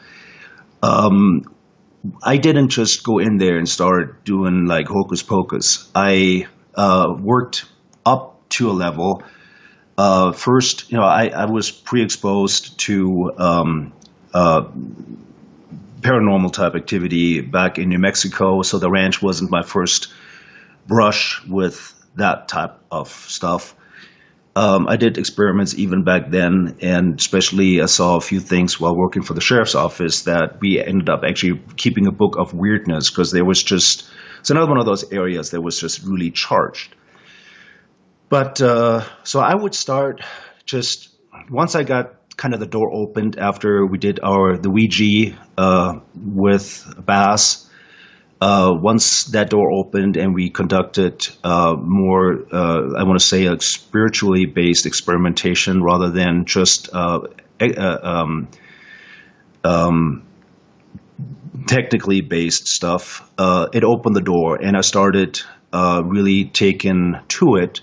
I didn't just go in there and start doing like hocus pocus. I worked up to a level. First, I was pre-exposed to paranormal type activity back in New Mexico, so the ranch wasn't my first brush with that type of stuff. I did experiments even back then, and especially I saw a few things while working for the sheriff's office that we ended up actually keeping a book of weirdness, because it's another one of those areas that was just really charged. But so I would start just once I got kind of the door opened after we did the Ouija with Bass. Once that door opened and we conducted more, I want to say, a spiritually based experimentation rather than just technically based stuff, it opened the door, and I started really taking to it.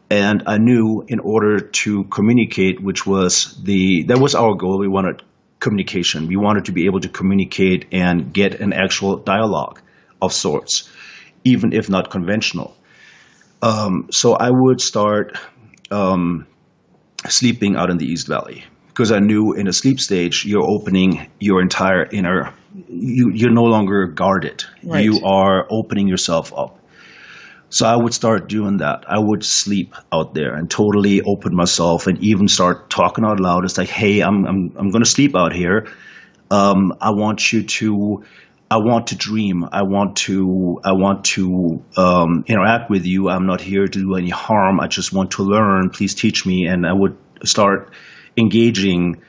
And I knew in order to communicate, that was our goal. We wanted communication. We wanted to be able to communicate and get an actual dialogue of sorts, even if not conventional. So I would start sleeping out in the East Valley, because I knew in a sleep stage, you're opening your entire inner, you're no longer guarded. Right. You are opening yourself up. So I would start doing that. I would sleep out there and totally open myself, and even start talking out loud. It's like, hey, I'm going to sleep out here. I want to dream. I want to interact with you. I'm not here to do any harm. I just want to learn. Please teach me. And I would start engaging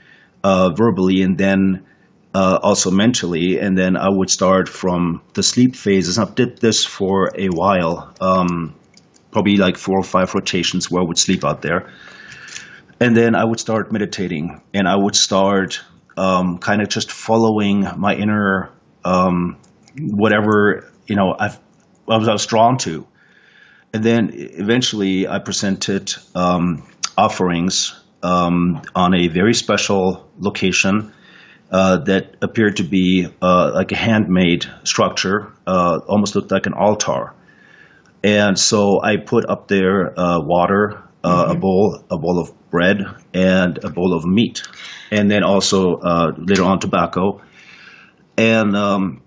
verbally, and then also mentally, and then I would start from the sleep phases. I did this for a while, probably like 4 or 5 rotations where I would sleep out there. And then I would start meditating, and I would start kind of just following my inner, whatever, I was drawn to. And then eventually I presented offerings on a very special location that appeared to be like a handmade structure, almost looked like an altar. And so I put up there water, a bowl of bread, and a bowl of meat, and then also later on tobacco. And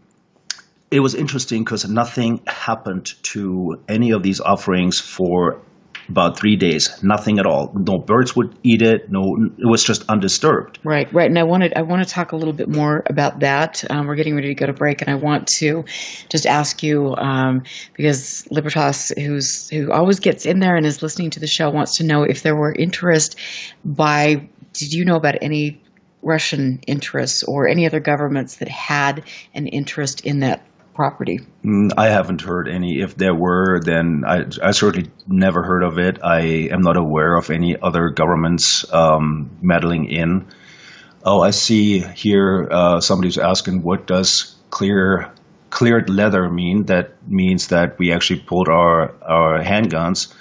it was interesting because nothing happened to any of these offerings for about 3 days. Nothing at all. No birds would eat it. No, it was just undisturbed. Right. And I want to talk a little bit more about that. We're getting ready to go to break, and I want to just ask you, because Libertas, who always gets in there and is listening to the show, wants to know if there were interest did you know about any Russian interests or any other governments that had an interest in that property? I haven't heard any. If there were, then I certainly never heard of it. I am not aware of any other governments meddling in. Oh, I see here somebody's asking, what does clear cleared leather mean? That means that we actually pulled our handguns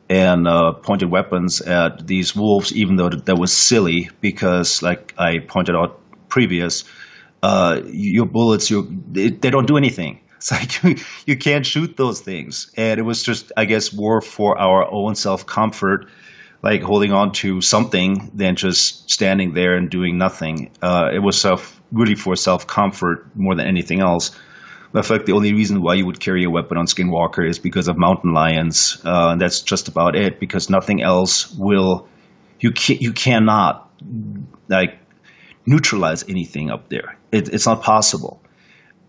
and pointed weapons at these wolves, even though that was silly because, like I pointed out previous, your bullets, they don't do anything. It's like you can't shoot those things. And it was just, I guess, more for our own self-comfort, like holding on to something than just standing there and doing nothing. It was really for self-comfort more than anything else. In fact, the only reason why you would carry a weapon on Skinwalker is because of mountain lions. And that's just about it, because nothing else will, you cannot like neutralize anything up there. It's not possible.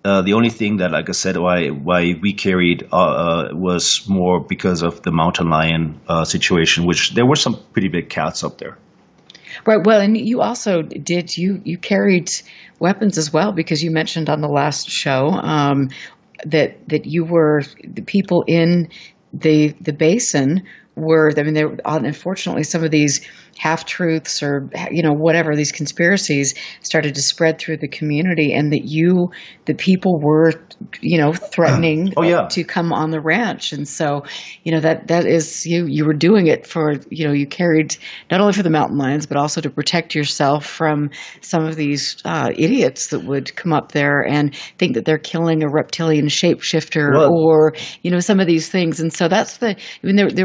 The only thing that, like I said, why we carried was more because of the mountain lion situation, which there were some pretty big cats up there. Right. Well, and you also you carried weapons as well, because you mentioned on the last show that you were the people in the basin were, I mean, there unfortunately some of these half-truths or, whatever, these conspiracies started to spread through the community, and that the people were, threatening to come on the ranch. And so, that is, you were doing it for, you carried not only for the mountain lions, but also to protect yourself from some of these idiots that would come up there and think that they're killing a reptilian shapeshifter or, some of these things. And so that's there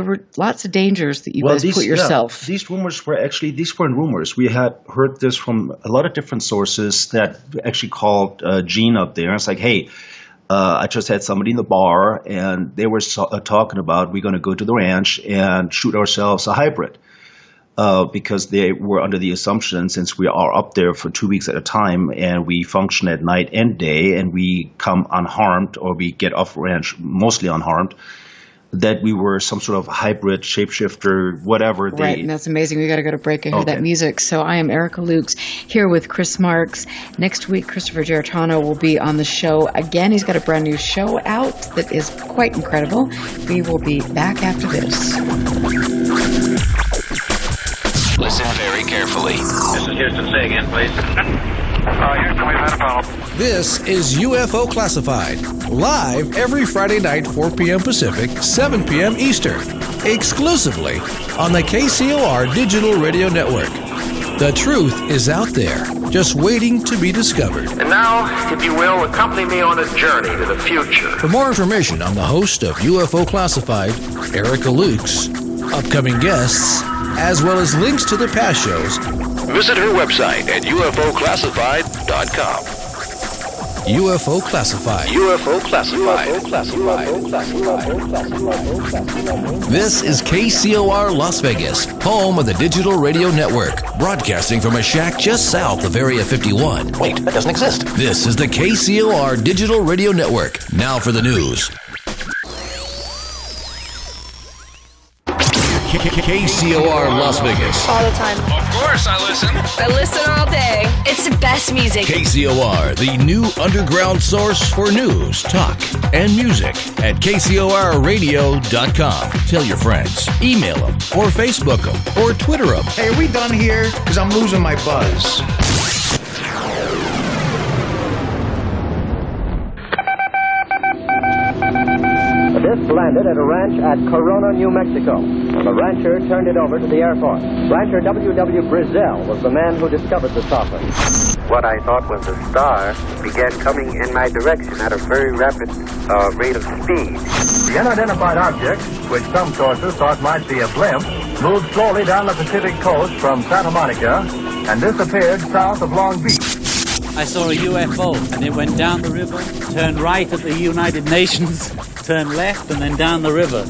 were lots of dangers that you guys put yourself. These rumors these weren't rumors. We had heard this from a lot of different sources that actually called Gene up there. It's like, hey, I just had somebody in the bar, and they were talking about we're going to go to the ranch and shoot ourselves a hybrid. Because they were under the assumption, since we are up there for 2 weeks at a time and we function at night and day and we come unharmed, or we get off ranch mostly unharmed, that we were some sort of hybrid shapeshifter, whatever. Right, and that's amazing. We got to go to break and hear that music. So I am Erica Lukes here with Chris Marx. Next week, Christopher Giarratano will be on the show again. He's got a brand new show out that is quite incredible. We will be back after this. Listen very carefully. This is Houston. Say again, please. Houston, we've had a problem. This is UFO Classified, live every Friday night, 4 p.m. Pacific, 7 p.m. Eastern, exclusively on the KCOR Digital Radio Network. The truth is out there, just waiting to be discovered. And now, if you will, accompany me on a journey to the future. For more information on the host of UFO Classified, Erica Lukes, upcoming guests, as well as links to the past shows, visit her website at ufoclassified.com. UFO Classified. UFO Classified. This is KCOR Las Vegas, home of the Digital Radio Network, broadcasting from a shack just south of Area 51. Wait, that doesn't exist. This is the KCOR Digital Radio Network. Now for the news. KCOR Las Vegas. All the time. Of course I listen. I listen all day. It's the best music. KCOR, the new underground source for news, talk, and music at KCORradio.com. Tell your friends, email them, or Facebook them, or Twitter them. Hey, are we done here? Because I'm losing my buzz. The disc landed at a ranch at Corona, New Mexico. The rancher turned it over to the Air Force. Rancher W.W. Brazell was the man who discovered the saucer. What I thought was a star began coming in my direction at a very rapid rate of speed. The unidentified object, which some sources thought might be a blimp, moved slowly down the Pacific coast from Santa Monica and disappeared south of Long Beach. I saw a UFO, and it went down the river, turned right at the United Nations, turned left, and then down the river.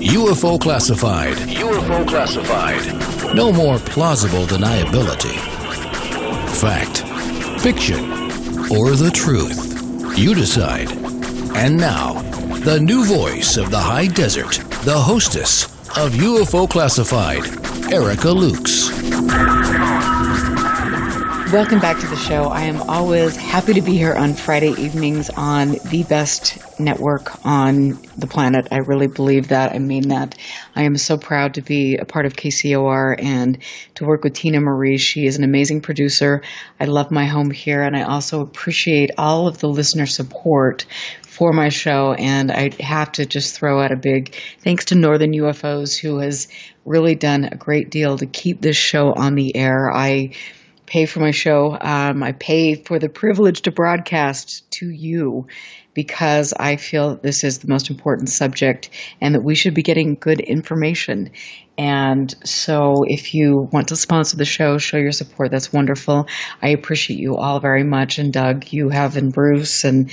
UFO Classified. UFO Classified. No more plausible deniability. Fact, fiction, or the truth. You decide. And now, the new voice of the high desert, the hostess of UFO Classified, Erica Lukes. Welcome back to the show. I am always happy to be here on Friday evenings on the best network on the planet. I really believe that. I mean that. I am so proud to be a part of KCOR and to work with Tina Marie. She is an amazing producer. I love my home here, and I also appreciate all of the listener support for my show. And I have to just throw out a big thanks to Northern UFOs, who has really done a great deal to keep this show on the air. I pay for my show. I pay for the privilege to broadcast to you because I feel that this is the most important subject and that we should be getting good information. And so if you want to sponsor the show, show your support. That's wonderful. I appreciate you all very much. And Doug, you have, and Bruce, and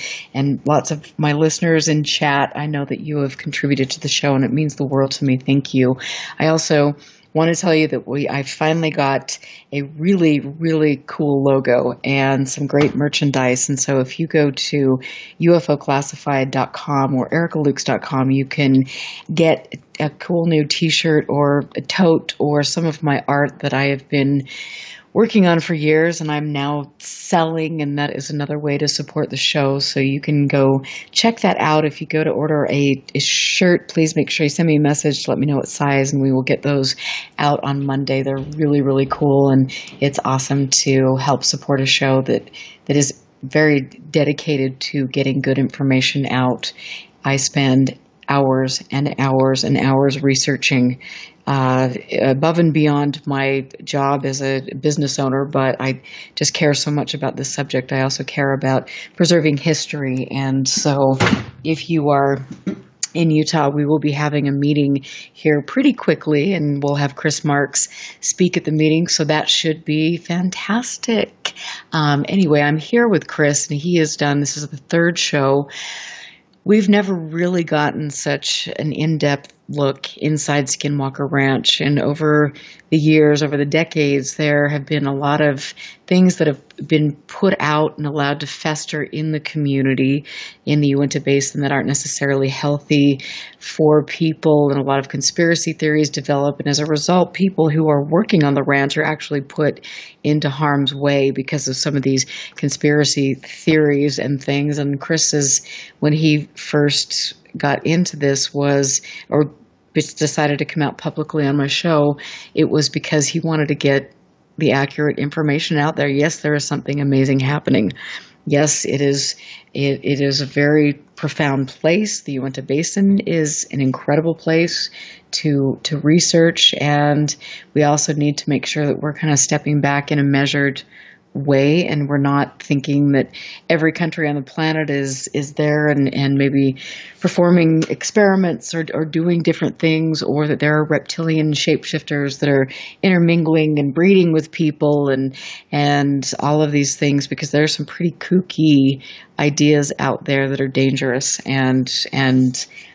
lots of my listeners in chat. I know that you have contributed to the show, and it means the world to me. Thank you. I also want to tell you that I finally got a really, really cool logo and some great merchandise. And so if you go to UFOclassified.com or ericalukes.com, you can get a cool new t-shirt or a tote or some of my art that I have been working on for years, and I'm now selling, and that is another way to support the show. So you can go check that out. If you go to order a shirt, please make sure you send me a message to let me know what size, and we will get those out on Monday. They're really, really cool, and it's awesome to help support a show that is very dedicated to getting good information out. I spend hours and hours and hours researching above and beyond my job as a business owner, but I just care so much about this subject. I also care about preserving history. And so if you are in Utah, we will be having a meeting here pretty quickly, and we'll have Chris Marx speak at the meeting, so that should be fantastic. Anyway, I'm here with Chris, and he has done, this is the third show. We've never really gotten such an in-depth look inside Skinwalker Ranch, and over the years, over the decades, there have been a lot of things that have been put out and allowed to fester in the community in the Uinta Basin that aren't necessarily healthy for people, and a lot of conspiracy theories develop, and as a result, people who are working on the ranch are actually put into harm's way because of some of these conspiracy theories and things. And Chris is, when he first got into this decided to come out publicly on my show, it was because he wanted to get the accurate information out there. Yes, there is something amazing happening. Yes, it is a very profound place. The Uinta Basin is an incredible place to research, and we also need to make sure that we're kind of stepping back in a measured way, and we're not thinking that every country on the planet is there and maybe performing experiments or doing different things, or that there are reptilian shapeshifters that are intermingling and breeding with people and all of these things, because there are some pretty kooky ideas out there that are dangerous, and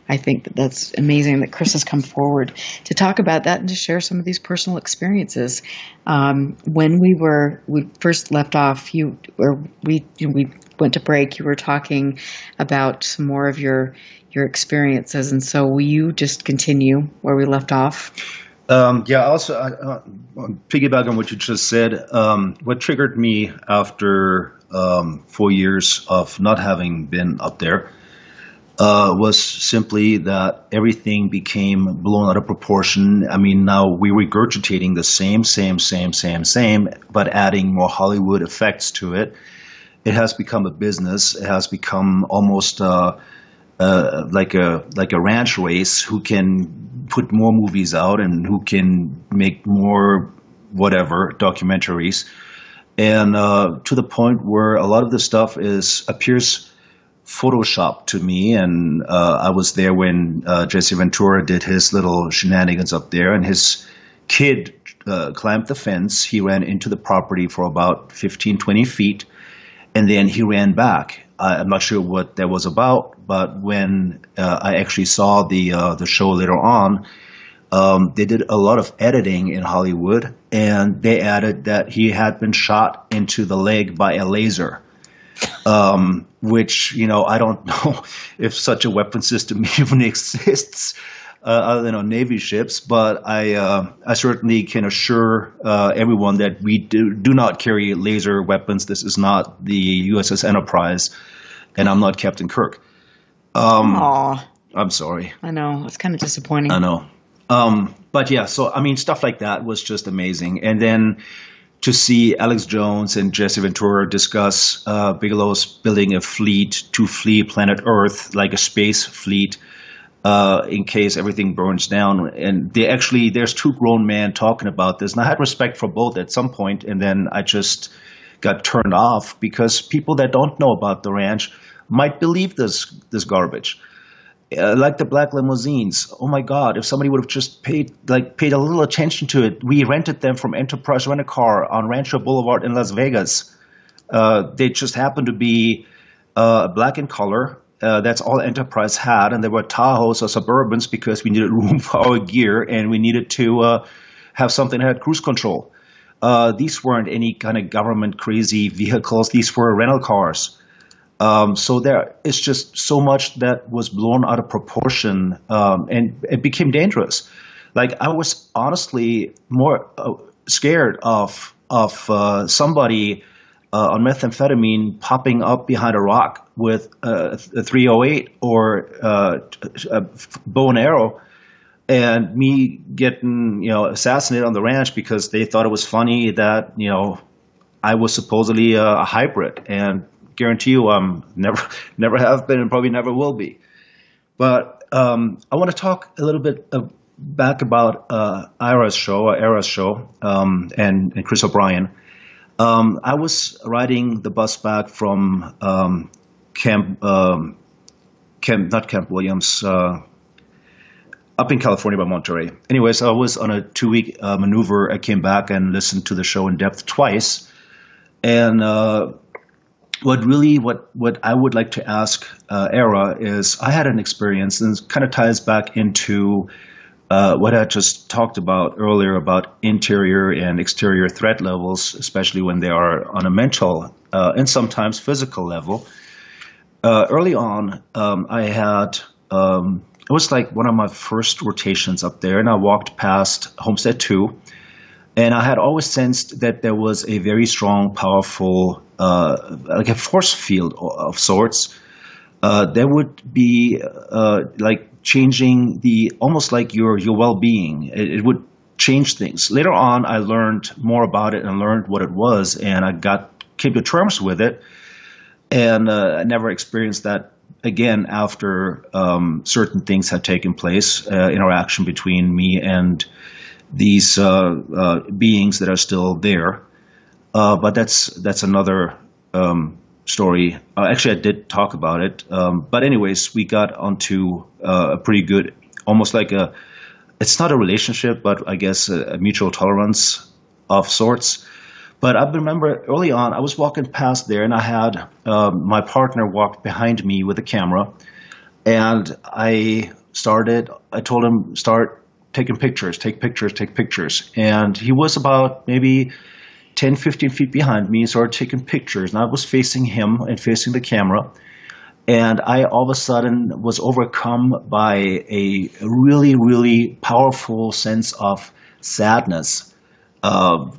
I think that that's amazing that Chris has come forward to talk about that and to share some of these personal experiences. When we first left off, we went to break. You were talking about some more of your experiences, and so will you just continue where we left off? Also, piggyback on what you just said, what triggered me after 4 years of not having been up there was simply that everything became blown out of proportion. I mean, now we're regurgitating the same, but adding more Hollywood effects to it. It has become a business. It has become almost like a ranch race, who can put more movies out and who can make more whatever documentaries, and to the point where a lot of the stuff appears Photoshop to me. And I was there when Jesse Ventura did his little shenanigans up there, and his kid climbed the fence. He ran into the property for about 15, 20 feet, and then he ran back. I'm not sure what that was about, but when I actually saw the show later on, they did a lot of editing in Hollywood, and they added that he had been shot into the leg by a laser. Which, I don't know if such a weapon system even exists. other than on Navy ships. But I certainly can assure everyone that we do not carry laser weapons. This is not the USS Enterprise, and I'm not Captain Kirk. Aw. I'm sorry. I know. It's kind of disappointing. I know. But yeah, so I mean, stuff like that was just amazing. And then to see Alex Jones and Jesse Ventura discuss Bigelow's building a fleet to flee planet Earth, like a space fleet, in case everything burns down. And there's two grown men talking about this. And I had respect for both at some point, and then I just got turned off because people that don't know about the ranch might believe this garbage. Like the black limousines. Oh my God! If somebody would have just paid a little attention to it, we rented them from Enterprise Rent-A-Car on Rancho Boulevard in Las Vegas. They just happened to be black in color. That's all Enterprise had, and they were Tahoes or Suburbans because we needed room for our gear and we needed to have something that had cruise control. These weren't any kind of government crazy vehicles. These were rental cars. So there is just so much that was blown out of proportion, and it became dangerous. Like I was honestly more scared of somebody on methamphetamine popping up behind a rock with a 308 or a bow and arrow, and me getting assassinated on the ranch because they thought it was funny that I was supposedly a hybrid. And guarantee you never have been and probably never will be. But I want to talk a little bit back about Era's show, and Chris O'Brien. I was riding the bus back from not Camp Williams, up in California by Monterey. Anyways, I was on a 2-week maneuver. I came back and listened to the show in depth twice. And what I would like to ask Era is, I had an experience, and it kind of ties back into what I just talked about earlier about interior and exterior threat levels, especially when they are on a mental and sometimes physical level. Early on, it was like one of my first rotations up there, and I walked past Homestead 2. And I had always sensed that there was a very strong, powerful, like a force field of sorts. That would be like changing almost like your well-being. It would change things. Later on, I learned more about it and learned what it was, and I came to terms with it. And I never experienced that again after certain things had taken place, interaction between me and these beings that are still there. But that's another story. Actually, I did talk about it. But anyways, we got onto a pretty good, almost like it's not a relationship, but I guess a mutual tolerance of sorts. But I remember early on, I was walking past there, and I had my partner walk behind me with a camera. And I told him, start taking pictures, take pictures. And he was about maybe 10, 15 feet behind me and started taking pictures. And I was facing him and facing the camera. And I all of a sudden was overcome by a really, really powerful sense of sadness,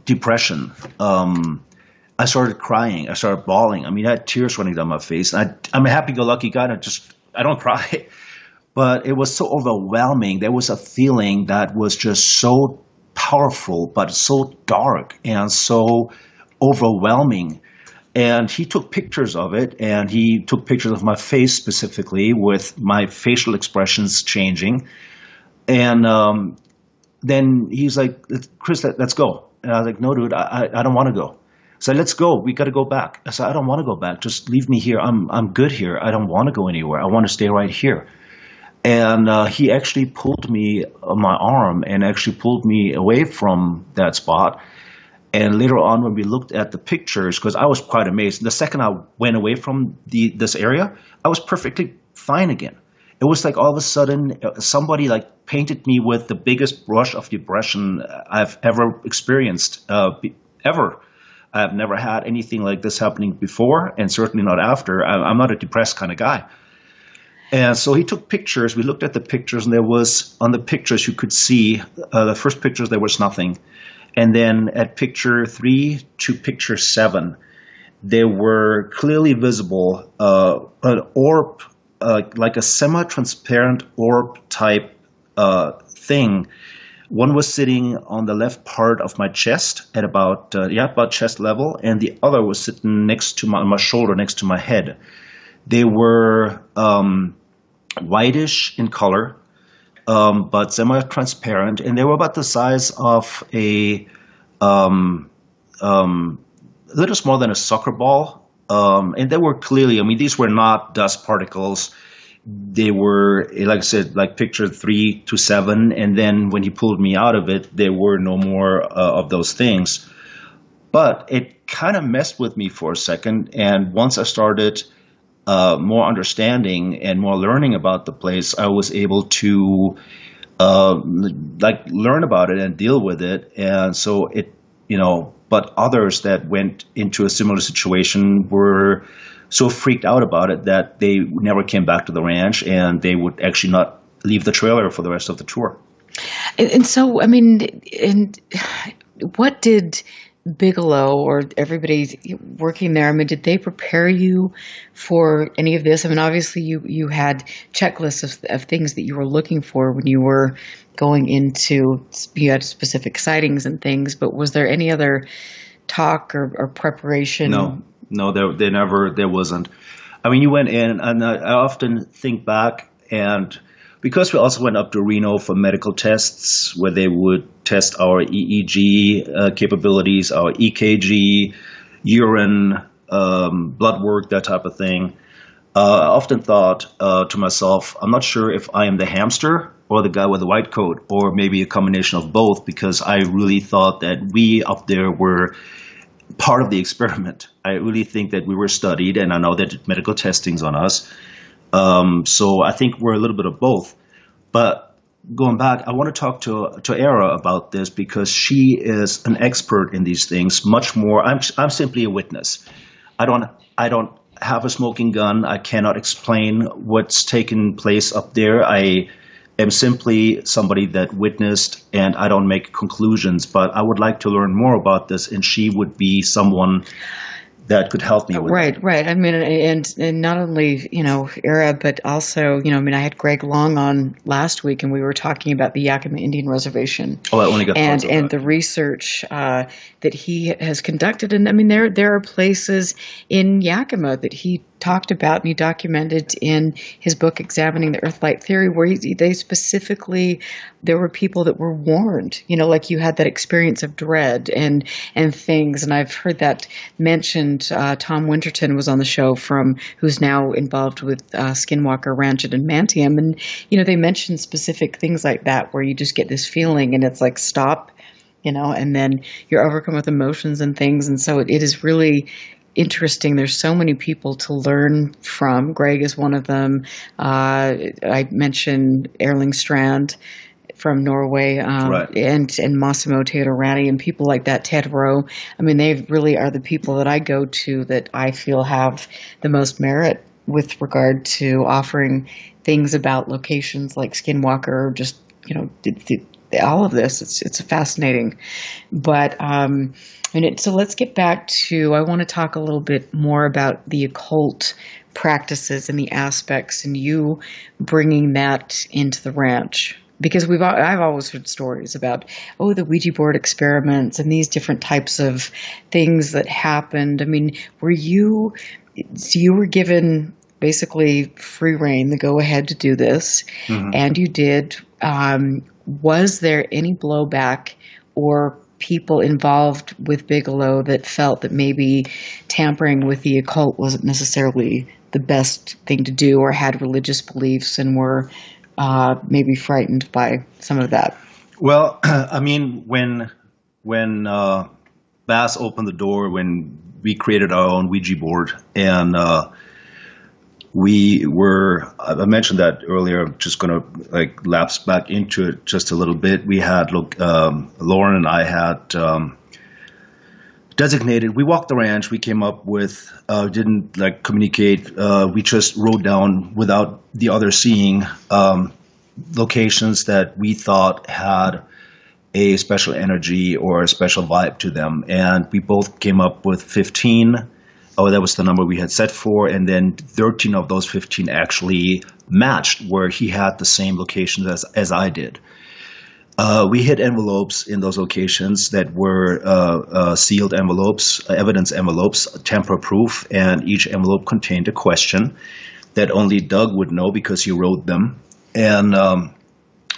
depression. I started crying. I started bawling. I mean, I had tears running down my face. I'm a happy-go-lucky guy. And I don't cry. But it was so overwhelming. There was a feeling that was just so powerful, but so dark and so overwhelming. And he took pictures of it, and he took pictures of my face specifically with my facial expressions changing. And then he's like, Chris, let's go. And I was like, no, dude, I don't want to go. So let's go. We got to go back. I said, I don't want to go back. Just leave me here. I'm good here. I don't want to go anywhere. I want to stay right here. And he actually pulled me on my arm and actually pulled me away from that spot. And later on, when we looked at the pictures, because I was quite amazed, the second I went away from this area, I was perfectly fine again. It was like all of a sudden somebody like painted me with the biggest brush of depression I've ever experienced, ever. I've never had anything like this happening before, and certainly not after. I'm not a depressed kind of guy. And so he took pictures. We looked at the pictures, and there was, on the pictures, you could see, the first pictures, there was nothing. And then at picture 3 to picture 7, there were clearly visible an orb, like a semi-transparent orb type thing. One was sitting on the left part of my chest at about chest level, and the other was sitting next to my shoulder, next to my head. They were whitish in color, but semi-transparent, and they were about the size of a little smaller than a soccer ball. And they were clearly, I mean, these were not dust particles. They were, like I said, like picture 3 to 7, and then when he pulled me out of it, there were no more of those things. But it kind of messed with me for a second, and once I started more understanding and more learning about the place, I was able to learn about it and deal with it. And so it, but others that went into a similar situation were so freaked out about it that they never came back to the ranch, and they would actually not leave the trailer for the rest of the tour. And so, I mean, and what did Bigelow or everybody working there, I mean, did they prepare you for any of this? I mean, obviously you had checklists of things that you were looking for when you were going into, you had specific sightings and things, but was there any other talk or preparation? No, there wasn't. I mean, you went in, and I often think back, and because we also went up to Reno for medical tests where they would test our EEG capabilities, our EKG, urine, blood work, that type of thing. I often thought to myself, I'm not sure if I am the hamster or the guy with the white coat, or maybe a combination of both, because I really thought that we up there were part of the experiment. I really think that we were studied, and I know that medical testing's on us. So I think we're a little bit of both. But going back, I want to talk to Era about this, because she is an expert in these things, much more. I'm simply a witness. I don't have a smoking gun. I cannot explain what's taken place up there. I am simply somebody that witnessed, and I don't make conclusions. But I would like to learn more about this, and she would be someone that could help me with right, that. Right. I mean, and not only, Era, but also, I mean, I had Greg Long on last week, and we were talking about the Yakima Indian Reservation. Oh, I only got and the research that he has conducted. And I mean, there are places in Yakima that he talked about and he documented in his book, Examining the Earth-Light Theory, where they specifically, there were people that were warned, like you had that experience of dread and things. And I've heard that mentioned. Tom Winterton was on the show who's now involved with Skinwalker Ranch in Mantium. And, they mentioned specific things like that, where you just get this feeling and it's like, stop, and then you're overcome with emotions and things. And so it is really interesting. There's so many people to learn from. Greg is one of them. I mentioned Erling Strand from Norway, right. and Massimo Teodorani and people like that, Ted Rowe. I mean, they really are the people that I go to that I feel have the most merit with regard to offering things about locations like Skinwalker, or just, all of this. It's fascinating. But so let's get back to, I want to talk a little bit more about the occult practices and the aspects, and you bringing that into the ranch. Because I've always heard stories about, the Ouija board experiments and these different types of things that happened. I mean, you were given basically free rein, the go ahead to do this, and you did. Was there any blowback or people involved with Bigelow that felt that maybe tampering with the occult wasn't necessarily the best thing to do, or had religious beliefs and were maybe frightened by some of that? Well, I mean, when Bass opened the door, when we created our own Ouija board, and I mentioned that earlier, I'm just going to lapse back into it just a little bit. We had, Lauren and I had designated. We walked the ranch. We came up with, didn't like communicate. We just wrote down without the other seeing locations that we thought had a special energy or a special vibe to them. And we both came up with 15. Oh, that was the number we had set for. And then 13 of those 15 actually matched where he had the same locations as I did. We hid envelopes in those locations that were sealed envelopes, evidence envelopes, tamper-proof, and each envelope contained a question that only Doug would know because he wrote them. And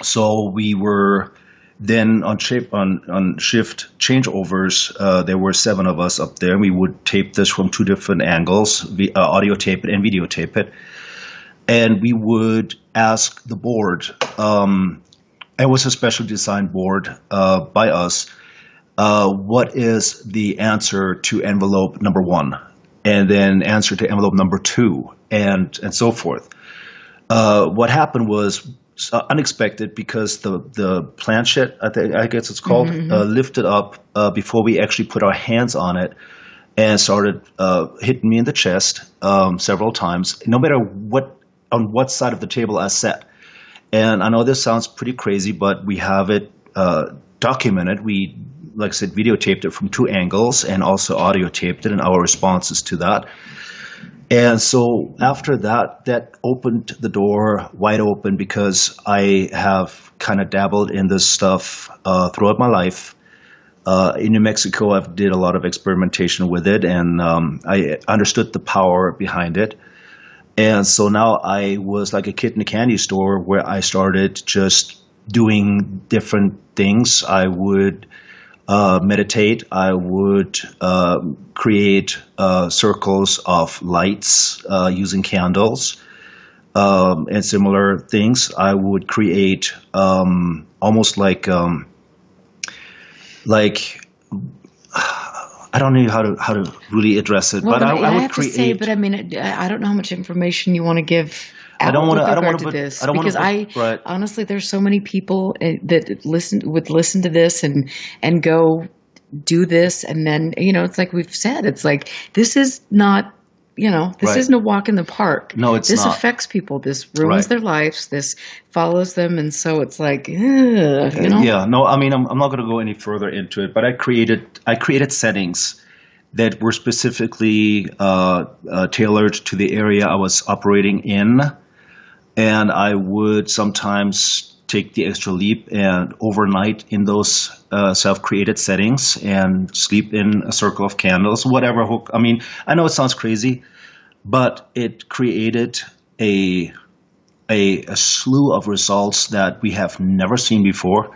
so we were then on shift changeovers. There were 7 of us up there. We would tape this from 2 different angles, audio tape it and videotape it. And we would ask the board, it was a special design board by us, what is the answer to envelope number 1? And then answer to envelope number 2, and so forth. What happened was unexpected because the planchette, I guess it's called, lifted up before we actually put our hands on it and started hitting me in the chest several times, no matter on what side of the table I sat. And I know this sounds pretty crazy, but we have it documented. We, like I said, videotaped it from 2 angles and also audio taped it and our responses to that. And so after that opened the door wide open because I have kind of dabbled in this stuff throughout my life. In New Mexico, I've did a lot of experimentation with it, and I understood the power behind it. And so now I was like a kid in a candy store where I started just doing different things. I would meditate. I would create circles of lights using candles and similar things. I would create almost like I don't know how to really address it, well, but I would have create. To say, but I mean, I don't know how much information you want to give. I don't want to this because honestly, there's so many people that would listen to this and go do this, and then it's like we've said, it's like this is not. This isn't a walk in the park. No, it's not. This not. affects people. This ruins their lives. This follows them. And so it's like, Yeah, no, I mean, I'm not going to go any further into it, but I created settings that were specifically tailored to the area I was operating in. And I would sometimes take the extra leap and overnight in those self-created settings and sleep in a circle of candles, whatever. I mean, I know it sounds crazy, but it created a slew of results that we have never seen before.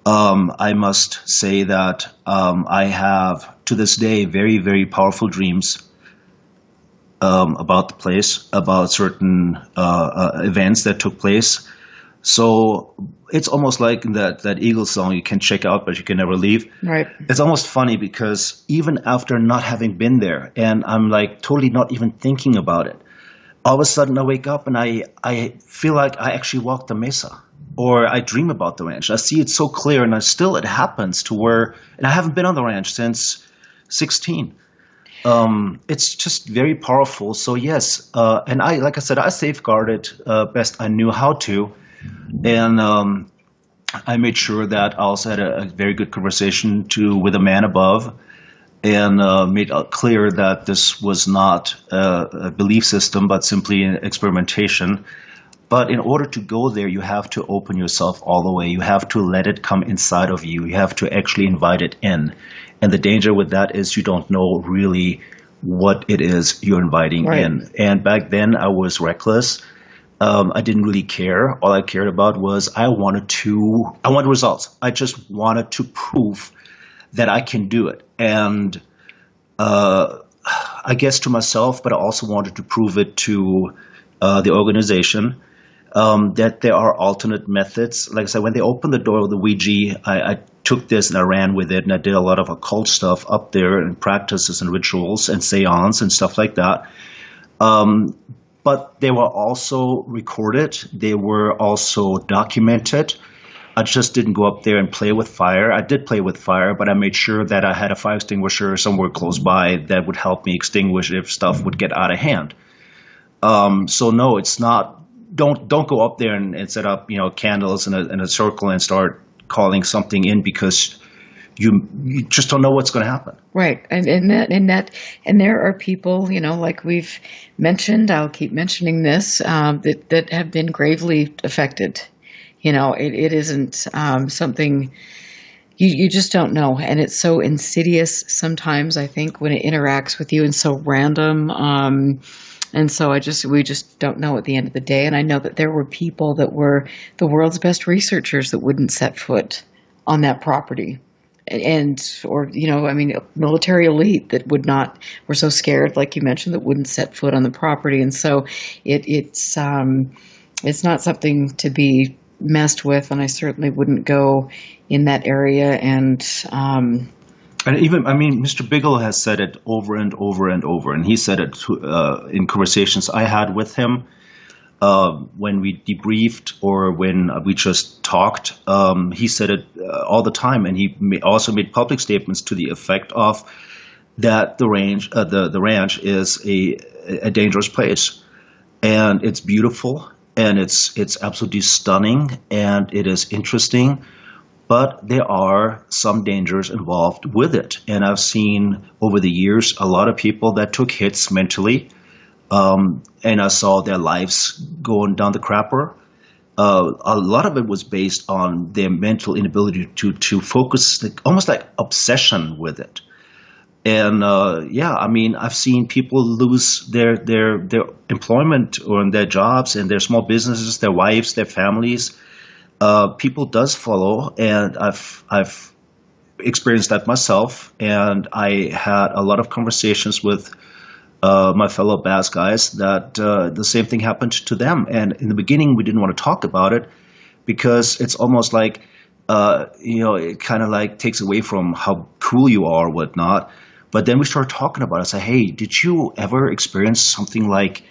I must say that I have, to this day, very, very powerful dreams about the place, about certain events that took place. So it's almost like that Eagles song, you can check out, but you can never leave. Right. It's almost funny because even after not having been there, and I'm like totally not even thinking about it, all of a sudden I wake up and I feel like I actually walked the mesa, or I dream about the ranch. I see it so clear, and it happens to where, and I haven't been on the ranch since 16. It's just very powerful. So yes, and like I said, I safeguarded best I knew how to. And I made sure that I also had a very good conversation with a man above, and made clear that this was not a belief system, but simply an experimentation. But in order to go there, you have to open yourself all the way. You have to let it come inside of you. You have to actually invite it in. And the danger with that is you don't know really what it is you're inviting in. And back then, I was reckless. I didn't really care. All I cared about was I wanted results. I just wanted to prove that I can do it. And I guess to myself, but I also wanted to prove it to the organization that there are alternate methods. Like I said, when they opened the door of the Ouija, I took this and I ran with it, and I did a lot of occult stuff up there and practices and rituals and seance and stuff like that. But they were also recorded. They were also documented. I just didn't go up there and play with fire. I did play with fire, but I made sure that I had a fire extinguisher somewhere close by that would help me extinguish if stuff would get out of hand. So no, it's not. Don't go up there and set up candles in a circle and start calling something in, because you just don't know what's going to happen. Right, and there are people, like we've mentioned. I'll keep mentioning this, that have been gravely affected. It isn't something you just don't know, and it's so insidious sometimes. I think when it interacts with you and so random. And so we just don't know at the end of the day. And I know that there were people that were the world's best researchers that wouldn't set foot on that property. Military elite that were so scared, like you mentioned, that wouldn't set foot on the property. And so it's not something to be messed with. And I certainly wouldn't go in that area. And even, Mr. Bigelow has said it over and over and over, and he said it in conversations I had with him when we debriefed or when we just talked. He said it all the time, and he also made public statements to the effect of that the ranch is a dangerous place, and it's beautiful, and it's absolutely stunning, and it is interesting. But there are some dangers involved with it. And I've seen over the years a lot of people that took hits mentally, and I saw their lives going down the crapper. A lot of it was based on their mental inability to focus, almost like obsession with it. And I've seen people lose their employment or their jobs and their small businesses, their wives, their families. People does follow, and I've experienced that myself, and I had a lot of conversations with my fellow bass guys that the same thing happened to them. And in the beginning, we didn't want to talk about it because it's almost like it kind of like takes away from how cool you are or whatnot. But then we started talking about it. I said, hey, did you ever experience something like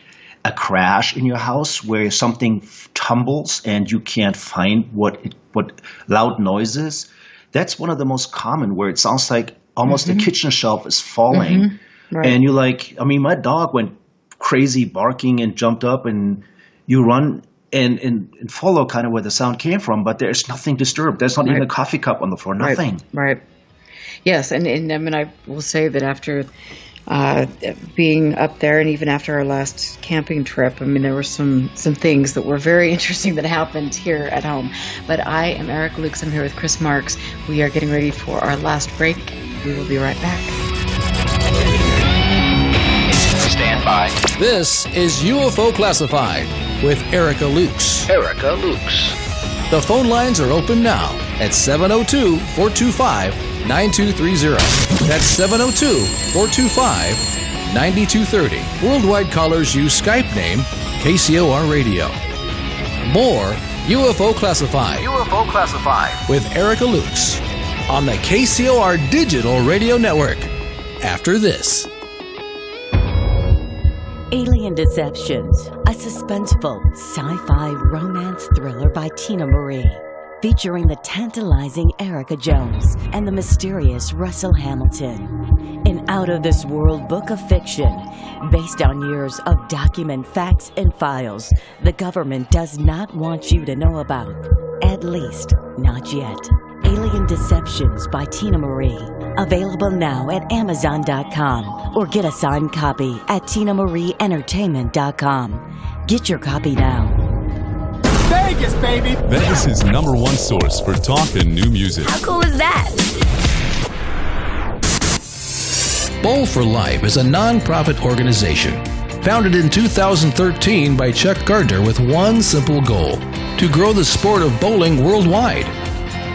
a crash in your house where something tumbles and you can't find what loud noise is? That's one of the most common, where it sounds like almost the kitchen shelf is falling. Mm-hmm. Right. And you're like, my dog went crazy barking and jumped up, and you run and follow kind of where the sound came from, but there's nothing disturbed. There's not even a coffee cup on the floor, nothing. Right. Yes, and I will say that after being up there, and even after our last camping trip, there were some things that were very interesting that happened here at home. But I am Erica Lukes. I'm here with Chris Marx. We are getting ready for our last break. We will be right back. Stand by. This is UFO Classified with Erica Lukes. Erica Lukes. The phone lines are open now at 702-425-9230. That's 702-425-9230. Worldwide callers use Skype name KCOR Radio. More UFO Classified. UFO Classified with Erica Lukes on the KCOR Digital Radio Network. After this. Alien Deceptions, a suspenseful sci-fi romance thriller by Tina Marie, featuring the tantalizing Erica Jones and the mysterious Russell Hamilton. An out-of-this-world book of fiction based on years of document facts and files the government does not want you to know about. At least, not yet. Alien Deceptions by Tina Marie. Available now at Amazon.com or get a signed copy at TinaMarieEntertainment.com. Get your copy now. Vegas, baby! Vegas' #1 source for talk and new music. How cool is that? Bowl for Life is a non-profit organization founded in 2013 by Chuck Gardner with one simple goal: to grow the sport of bowling worldwide.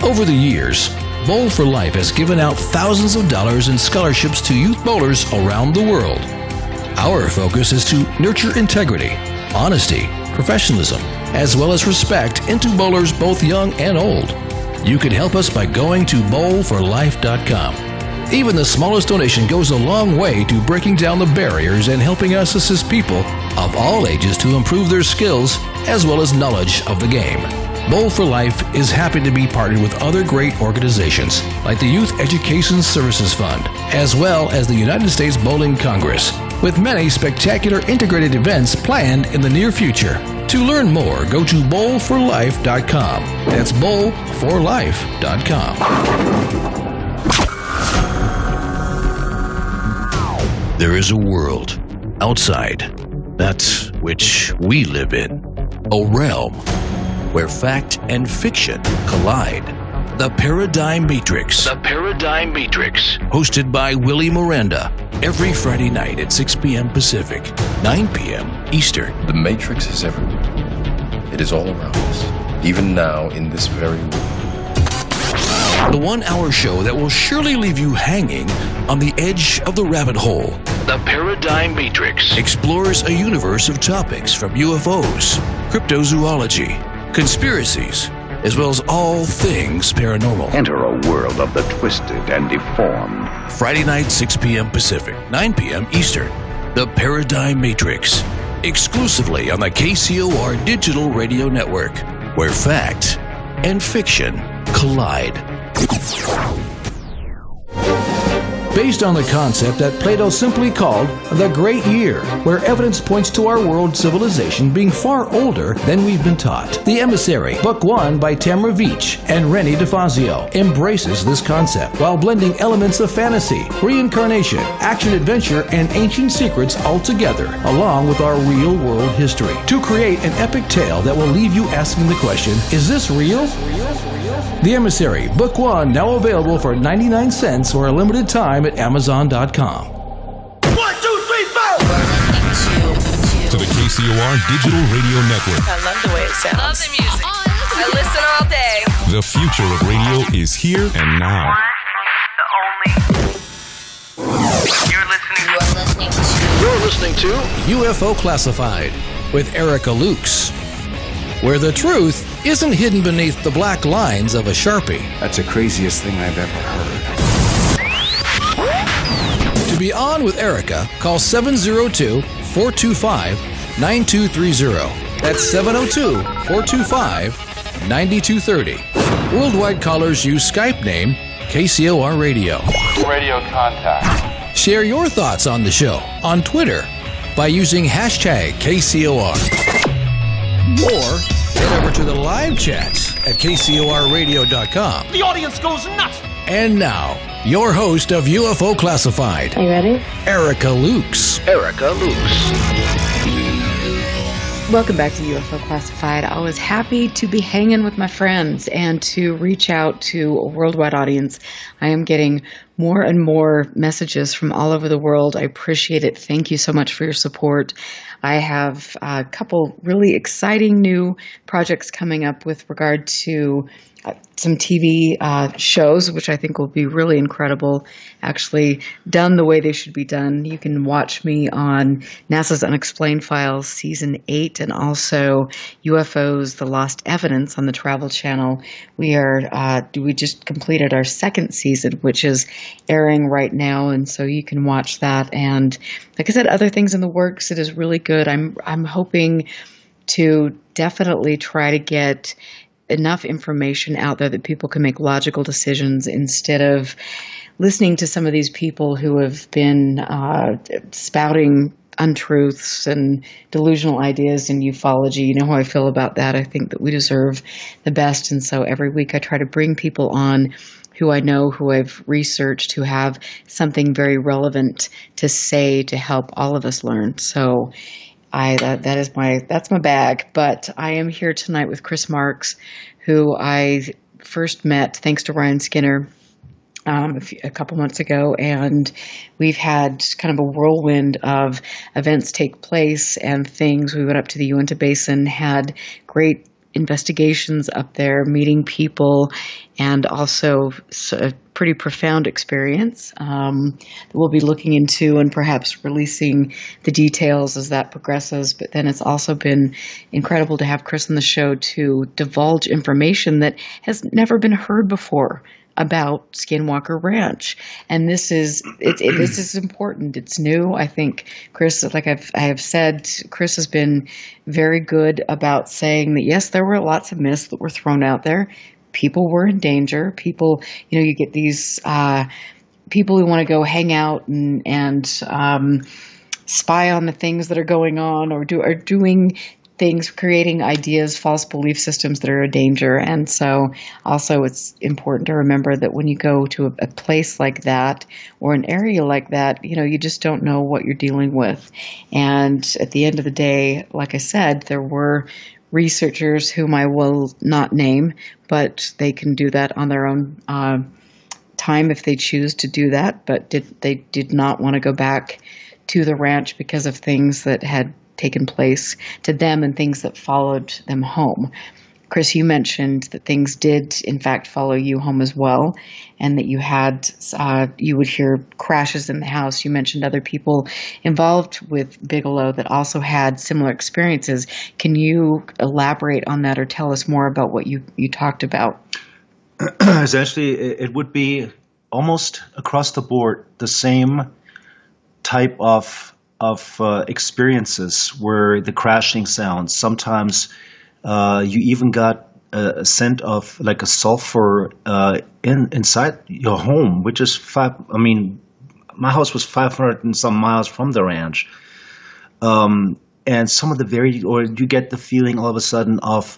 Over the years, Bowl for Life has given out thousands of dollars in scholarships to youth bowlers around the world. Our focus is to nurture integrity, honesty, professionalism, as well as respect into bowlers both young and old. You can help us by going to bowlforlife.com. Even the smallest donation goes a long way to breaking down the barriers and helping us assist people of all ages to improve their skills as well as knowledge of the game. Bowl for Life is happy to be partnered with other great organizations like the Youth Education Services Fund, as well as the United States Bowling Congress, with many spectacular integrated events planned in the near future. To learn more, go to bowlforlife.com. That's bowlforlife.com. There is a world outside that which we live in, a realm where fact and fiction collide. The Paradigm Matrix. The Paradigm Matrix. Hosted by Willie Miranda. Every Friday night at 6 p.m. Pacific, 9 p.m. Eastern. The Matrix is everywhere. It is all around us, even now in this very room. The 1-hour show that will surely leave you hanging on the edge of the rabbit hole. The Paradigm Matrix explores a universe of topics from UFOs, cryptozoology, conspiracies, as well as all things paranormal. Enter a world of the twisted and deformed. Friday night, 6 p.m. Pacific, 9 p.m. Eastern. The Paradigm Matrix. Exclusively on the KCOR Digital Radio Network, where fact and fiction collide. Based on the concept that Plato simply called the Great Year, where evidence points to our world civilization being far older than we've been taught. The Emissary, Book 1 by Tamra Veach and Rennie DeFazio, embraces this concept while blending elements of fantasy, reincarnation, action-adventure, and ancient secrets all together, along with our real-world history, to create an epic tale that will leave you asking the question, is this real? The Emissary, Book 1, now available for 99 cents for a limited time at Amazon.com. 1, 2, 3, 4! To the KCOR Digital Radio Network. I love the way it sounds. Love the music. I listen all day. The future of radio is here and now. You're listening to UFO Classified with Erica Lukes, where the truth isn't hidden beneath the black lines of a Sharpie. That's the craziest thing I've ever heard. To be on with Erica, call 702-425-9230. That's 702-425-9230. Worldwide callers use Skype name KCOR Radio. Radio contact. Share your thoughts on the show on Twitter by using hashtag KCOR. Or head over to the live chats at KCORradio.com. The audience goes nuts! And now, your host of UFO Classified. Are you ready? Erica Lukes. Erica Lukes. Welcome back to UFO Classified. I was happy to be hanging with my friends and to reach out to a worldwide audience. I am getting more and more messages from all over the world. I appreciate it. Thank you so much for your support. I have a couple really exciting new projects coming up with regard to some TV shows, which I think will be really incredible, actually done the way they should be done. You can watch me on NASA's Unexplained Files Season 8 and also UFOs, The Lost Evidence on the Travel Channel. We just completed our second season, which is airing right now, and so you can watch that. And like I said, other things in the works. It is really good. I'm hoping to definitely try to get enough information out there that people can make logical decisions instead of listening to some of these people who have been spouting untruths and delusional ideas in ufology. You know how I feel about that. I think that we deserve the best. And so every week I try to bring people on who I know, who I've researched, who have something very relevant to say to help all of us learn. So that's my bag. But I am here tonight with Chris Marx, who I first met thanks to Ryan Skinner a couple months ago, and we've had kind of a whirlwind of events take place and things. We went up to the Uinta Basin, had great investigations up there, meeting people, and also a pretty profound experience that we'll be looking into and perhaps releasing the details as that progresses. But then it's also been incredible to have Chris on the show to divulge information that has never been heard before. about Skinwalker Ranch. And this is important. It's new. I think Chris, like I have said, Chris has been very good about saying that yes, there were lots of myths that were thrown out there. People were in danger. People, you get these people who want to go hang out and spy on the things that are going on, or doing things, creating ideas, false belief systems that are a danger. And so also it's important to remember that when you go to a place like that or an area like that, you just don't know what you're dealing with. And at the end of the day, like I said, there were researchers whom I will not name, but they can do that on their own time if they choose to do that. But they did not want to go back to the ranch because of things that had taken place to them and things that followed them home. Chris, you mentioned that things did in fact follow you home as well, and that you would hear crashes in the house. You mentioned other people involved with Bigelow that also had similar experiences. Can you elaborate on that or tell us more about what you talked about? Essentially, it would be almost across the board the same type of experiences where the crashing sounds. Sometimes you even got a scent of like a sulfur inside your home, which is my house was 500 and some miles from the ranch. And some of or you get the feeling all of a sudden of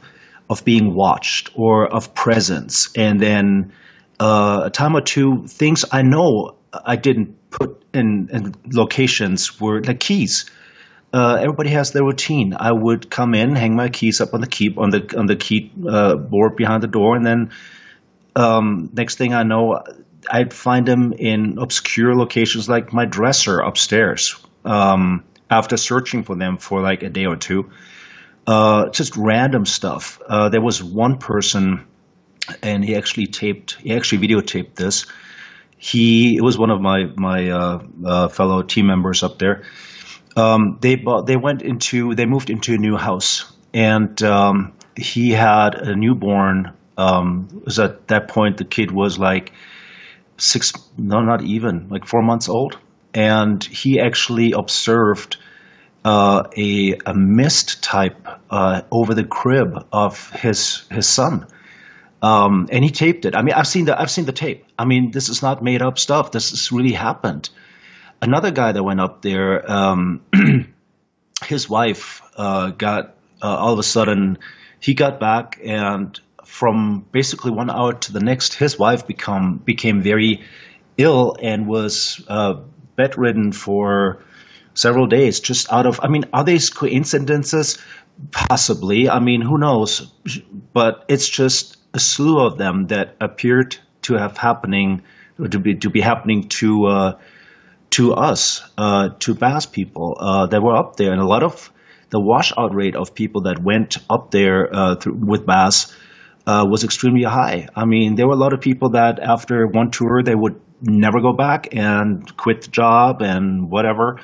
being watched or of presence. And then a time or two, things I know I didn't put in locations were like keys. Everybody has their routine. I would come in, hang my keys up on the key board behind the door, and then next thing I know, I'd find them in obscure locations like my dresser upstairs. After searching for them for like a day or two, just random stuff. There was one person, and he actually videotaped this. It was one of my fellow team members up there. They moved into a new house, and he had a newborn. Was at that point the kid was like 4 months old, and he actually observed a mist type over the crib of his son. And he taped it. I mean, I've seen the tape. I mean, this is not made up stuff. This has really happened. Another guy that went up there, his wife got all of a sudden, he got back, and from basically 1 hour to the next, his wife became very ill and was bedridden for several days. Just out of, are these coincidences? Possibly. I mean, who knows? But it's just a slew of them that appeared to be happening to us, to Bass people that were up there, and a lot of the washout rate of people that went up there with Bass was extremely high. I mean, there were a lot of people that after one tour they would never go back and quit the job and whatever.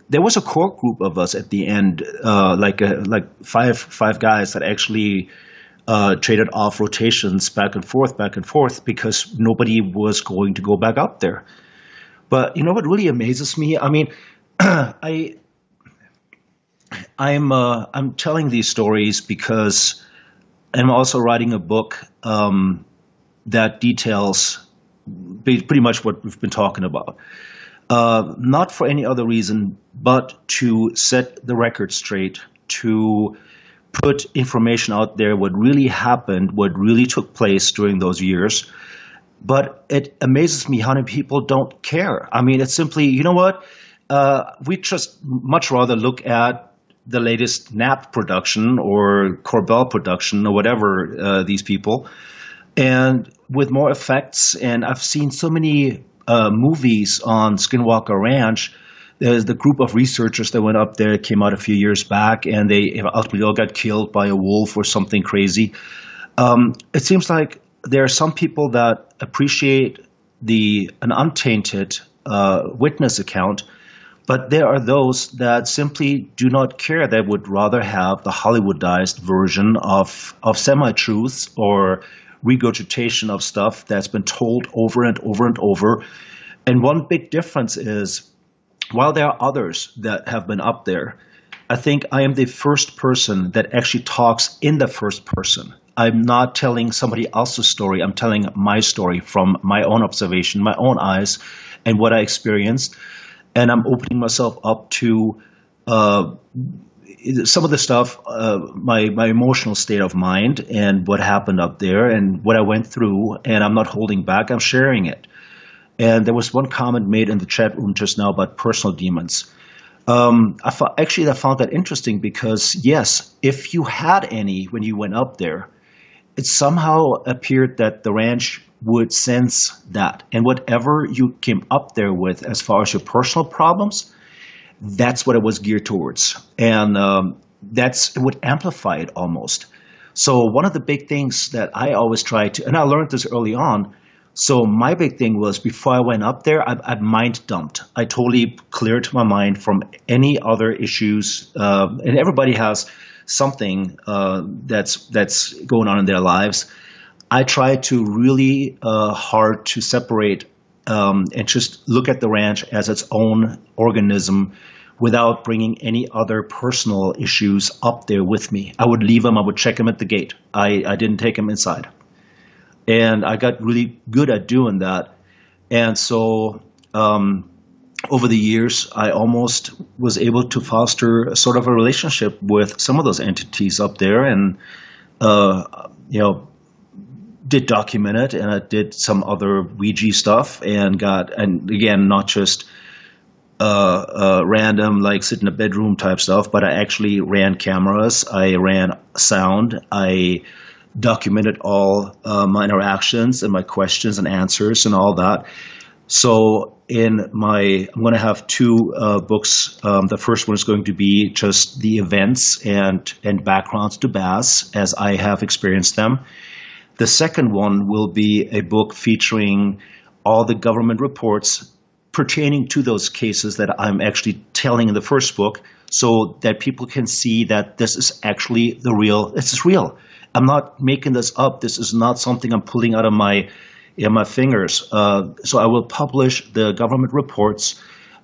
There was a core group of us at the end, like five guys that actually traded off rotations back and forth because nobody was going to go back up there. But you know what really amazes me? I mean, I'm telling these stories because I'm also writing a book that details pretty much what we've been talking about. Not for any other reason, but to set the record straight, to put information out there, what really happened, what really took place during those years. But it amazes me how many people don't care. I mean, it's simply, you know what? We just much rather look at the latest Knapp production or Corbell production or whatever, these people, and with more effects. And I've seen so many movies on Skinwalker Ranch. There's the group of researchers that went up there, came out a few years back, and they ultimately all got killed by a wolf or something crazy. It seems like there are some people that appreciate an untainted witness account, but there are those that simply do not care. They would rather have the Hollywoodized version of semi-truths or regurgitation of stuff that's been told over and over and over. And one big difference is, while there are others that have been up there, I think I am the first person that actually talks in the first person. I'm not telling somebody else's story. I'm telling my story from my own observation, my own eyes, and what I experienced. And I'm opening myself up to some of the stuff, my emotional state of mind and what happened up there and what I went through. And I'm not holding back. I'm sharing it. And there was one comment made in the chat room just now about personal demons. I found that interesting because, yes, if you had any when you went up there, it somehow appeared that the ranch would sense that. And whatever you came up there with as far as your personal problems, that's what it was geared towards. And it would amplify it almost. So one of the big things that I always try to, and I learned this early on, so my big thing was before I went up there, I mind dumped. I totally cleared my mind from any other issues. And everybody has something that's going on in their lives. I try to really hard to separate and just look at the ranch as its own organism without bringing any other personal issues up there with me. I would leave them. I would check them at the gate. I didn't take them inside. And I got really good at doing that. And so over the years, I almost was able to foster sort of a relationship with some of those entities up there and, did document it. And I did some other Ouija stuff and again, not just random, like sit in a bedroom type stuff, but I actually ran cameras. I ran sound. I documented all my interactions and my questions and answers and all that. So I'm going to have two books. The first one is going to be just the events and backgrounds to Bass as I have experienced them. The second one will be a book featuring all the government reports pertaining to those cases that I'm actually telling in the first book, so that people can see that this is actually this is real. I'm not making this up. This is not something I'm pulling out of my fingers. So I will publish the government reports.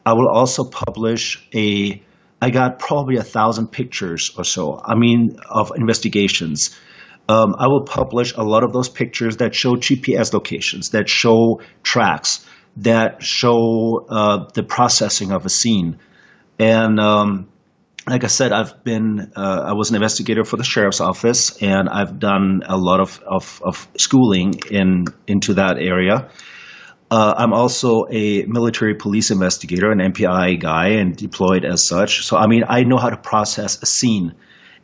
I will also publish I got probably 1,000 pictures or so, of investigations. I will publish a lot of those pictures that show GPS locations, that show tracks, that show the processing of a scene. And like I said, I was an investigator for the sheriff's office, and I've done a lot of schooling into that area. I'm also a military police investigator, an MPI guy, and deployed as such. So, I know how to process a scene,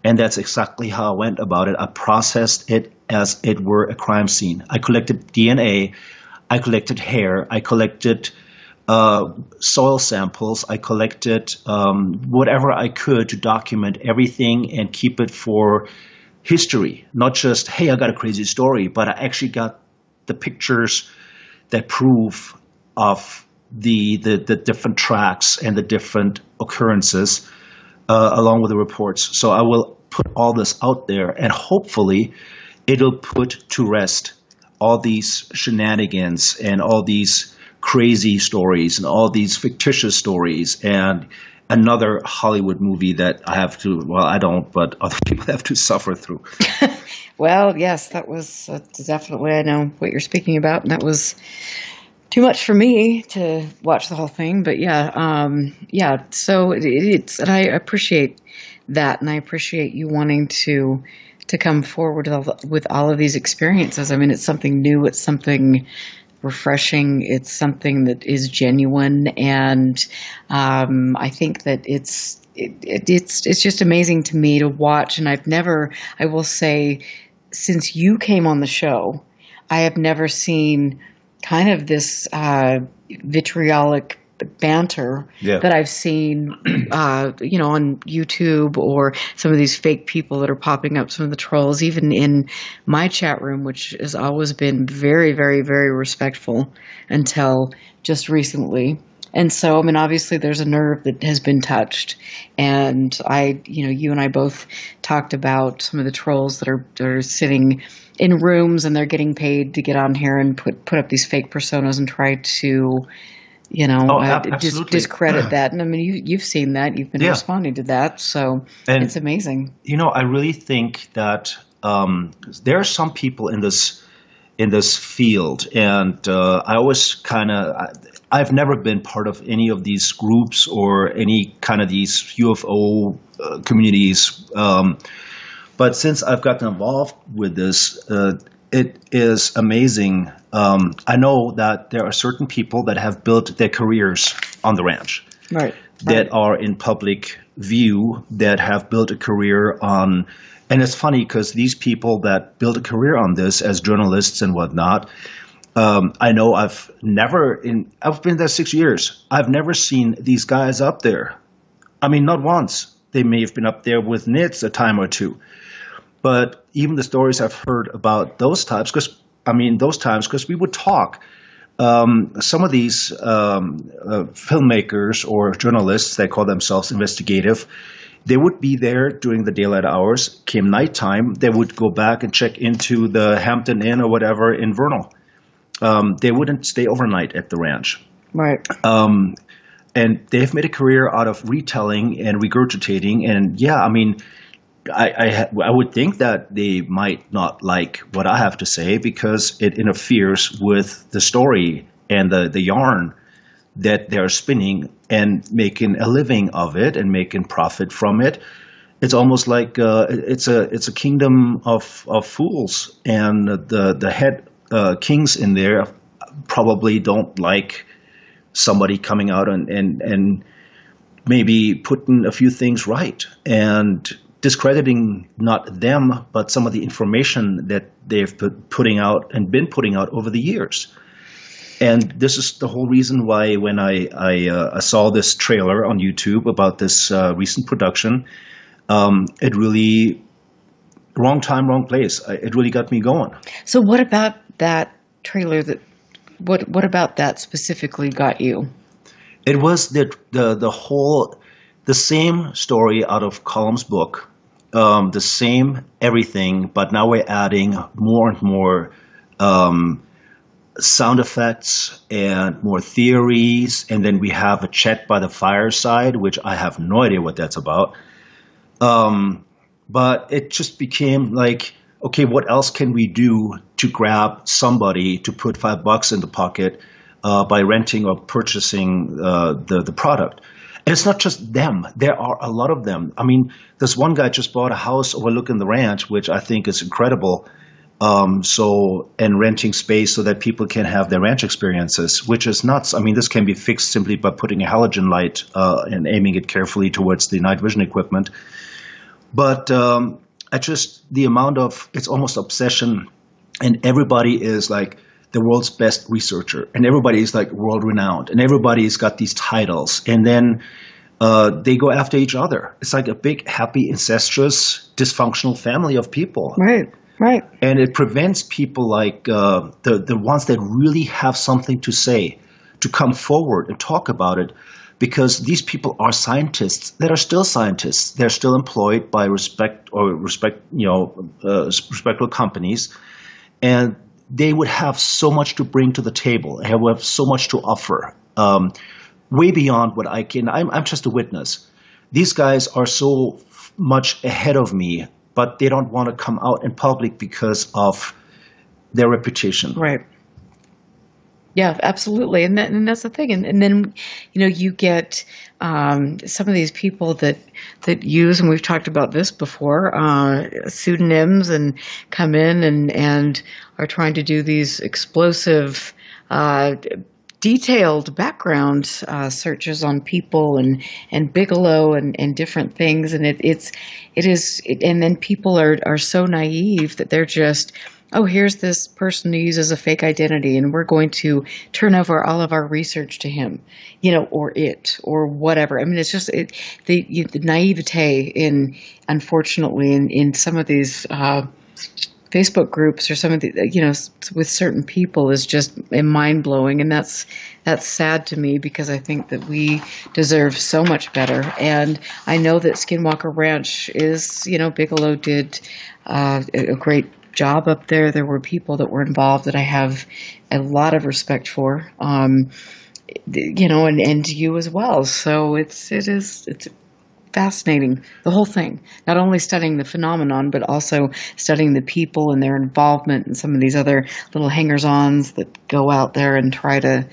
and that's exactly how I went about it. I processed it as it were a crime scene. I collected DNA, I collected hair, I collected soil samples. I collected whatever I could to document everything and keep it for history. Not just, hey, I got a crazy story, but I actually got the pictures that prove of the different tracks and the different occurrences along with the reports. So I will put all this out there, and hopefully it'll put to rest all these shenanigans and all these crazy stories and all these fictitious stories and another Hollywood movie that I don't, but other people have to suffer through. Well, yes, that was definitely, I know what you're speaking about, and that was too much for me to watch the whole thing, but so it's, and I appreciate that, and I appreciate you wanting to come forward with all of these experiences. It's something new, it's something refreshing, it's something that is genuine, and I think that it's just amazing to me to watch. And I will say, since you came on the show, I have never seen kind of this vitriolic banter that I've seen, on YouTube, or some of these fake people that are popping up, some of the trolls, even in my chat room, which has always been very, very, very respectful until just recently. And so, I mean, obviously there's a nerve that has been touched. And you and I both talked about some of the trolls that are sitting in rooms and they're getting paid to get on here and put up these fake personas and try to, discredit that. And I mean, you've seen that. You've been responding to that. So it's amazing. I really think that there are some people in this field, and I always I've never been part of any of these groups or any kind of these UFO communities. But since I've gotten involved with this, it is amazing. I know that there are certain people that have built their careers on the ranch. Right. That are in public view, that have built a career on. And it's funny because these people that built a career on this as journalists and whatnot, I know I've been there 6 years. I've never seen these guys up there. I mean, not once. They may have been up there with nits a time or two. But even the stories I've heard about those times, because we would talk. Some of these filmmakers or journalists, they call themselves investigative, they would be there during the daylight hours. Came nighttime, they would go back and check into the Hampton Inn or whatever in Vernal. They wouldn't stay overnight at the ranch. Right. And they've made a career out of retelling and regurgitating. And I would think that they might not like what I have to say because it interferes with the story and the yarn that they're spinning and making a living of it and making profit from it. It's almost like it's a kingdom of fools, and the head kings in there probably don't like somebody coming out and maybe putting a few things right and discrediting not them, but some of the information that they've been putting out over the years. And this is the whole reason why when I saw this trailer on YouTube about this recent production, it really, wrong time, wrong place. It really got me going. So what about that trailer what about that specifically got you? It was the same story out of Column's book, the same everything, but now we're adding more and more sound effects and more theories, and then we have a chat by the fireside, which I have no idea what that's about. But it just became like, okay, what else can we do to grab somebody to put $5 in the pocket by renting or purchasing the product? And it's not just them. There are a lot of them. I mean, this one guy just bought a house overlooking the ranch, which I think is incredible. And renting space so that people can have their ranch experiences, which is nuts. I mean, this can be fixed simply by putting a halogen light and aiming it carefully towards the night vision equipment. But the amount of, it's almost obsession, and everybody is like the world's best researcher, and everybody is like world renowned, and everybody's got these titles, and then they go after each other. It's like a big, happy, incestuous, dysfunctional family of people. Right. Right. And it prevents people like the ones that really have something to say to come forward and talk about it, because these people are scientists that are still scientists. They're still employed by respectable companies, and they would have so much to bring to the table. They would have so much to offer, way beyond what I can. I'm just a witness. These guys are so much ahead of me, but they don't want to come out in public because of their reputation. Right. Yeah, absolutely. And that's the thing. And then, you get some of these people that use, and we've talked about this before, pseudonyms, and come in and are trying to do these explosive detailed background searches on people and Bigelow and different things, and it is, and then people are so naive that they're just, oh, here's this person who uses a fake identity, and we're going to turn over all of our research to him, or it, or whatever. I mean, it's just the naivete unfortunately in some of these Facebook groups or some of the, with certain people is just mind blowing. And that's sad to me because I think that we deserve so much better. And I know that Skinwalker Ranch is, Bigelow did a great job up there. There were people that were involved that I have a lot of respect for, and you as well. So it's fascinating, the whole thing, not only studying the phenomenon, but also studying the people and their involvement and some of these other little hangers-ons that go out there and try to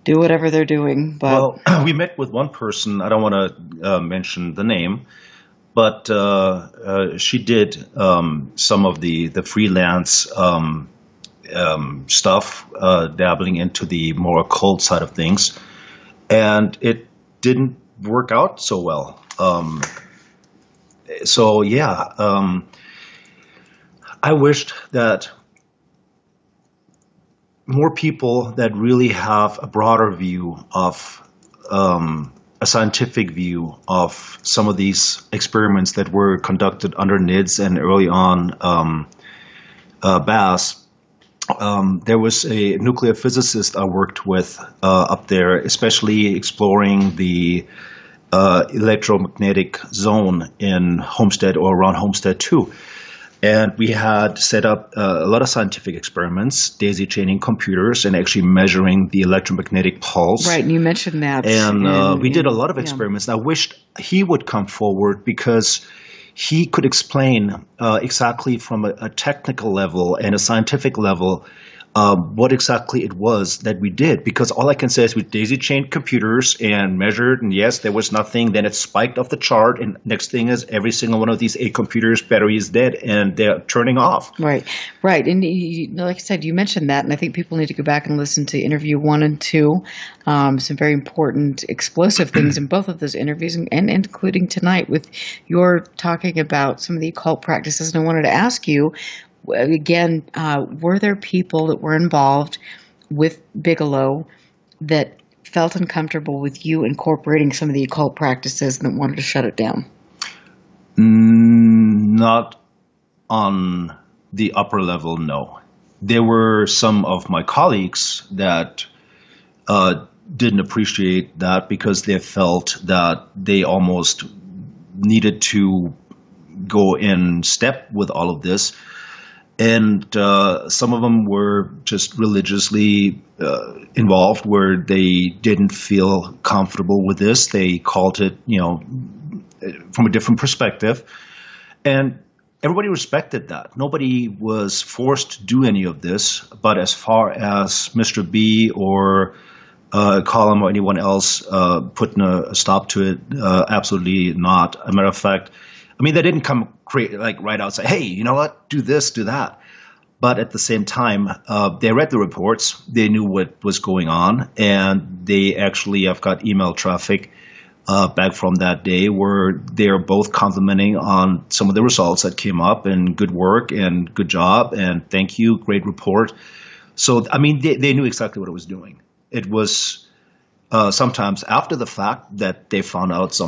do whatever they're doing. But well, we met with one person, I don't want to mention the name, but she did some of the freelance stuff, dabbling into the more occult side of things, and it didn't work out so well. I wished that more people that really have a broader view of a scientific view of some of these experiments that were conducted under NIDS and early on BAS. There was a nuclear physicist I worked with up there, especially exploring the electromagnetic zone in Homestead or around Homestead 2. And we had set up a lot of scientific experiments, daisy chaining computers and actually measuring the electromagnetic pulse. Right, and you mentioned that. And we did a lot of experiments. I wished he would come forward because he could explain exactly from a technical level and a scientific level what exactly it was that we did. Because all I can say is we daisy-chained computers and measured, and yes, there was nothing. Then it spiked off the chart, and next thing is every single one of these 8 computers' battery is dead, and they're turning off. Right. And like I said, you mentioned that, and I think people need to go back and listen to interview 1 and 2. Some very important, explosive things in both of those interviews, and including tonight with your talking about some of the occult practices. And I wanted to ask you, again, were there people that were involved with Bigelow that felt uncomfortable with you incorporating some of the occult practices and that wanted to shut it down? Not on the upper level, no. There were some of my colleagues that didn't appreciate that because they felt that they almost needed to go in step with all of this. And some of them were just religiously involved where they didn't feel comfortable with this. They called it, from a different perspective. And everybody respected that. Nobody was forced to do any of this. But as far as Mr. B or Colin or anyone else putting a stop to it, absolutely not. As a matter of fact, they didn't come right out and say, hey, you know what, do this, do that. But at the same time, they read the reports, they knew what was going on, and they actually have got email traffic back from that day where they're both complimenting on some of the results that came up, and good work and good job and thank you, great report. So, they knew exactly what it was doing. It was sometimes after the fact that they found out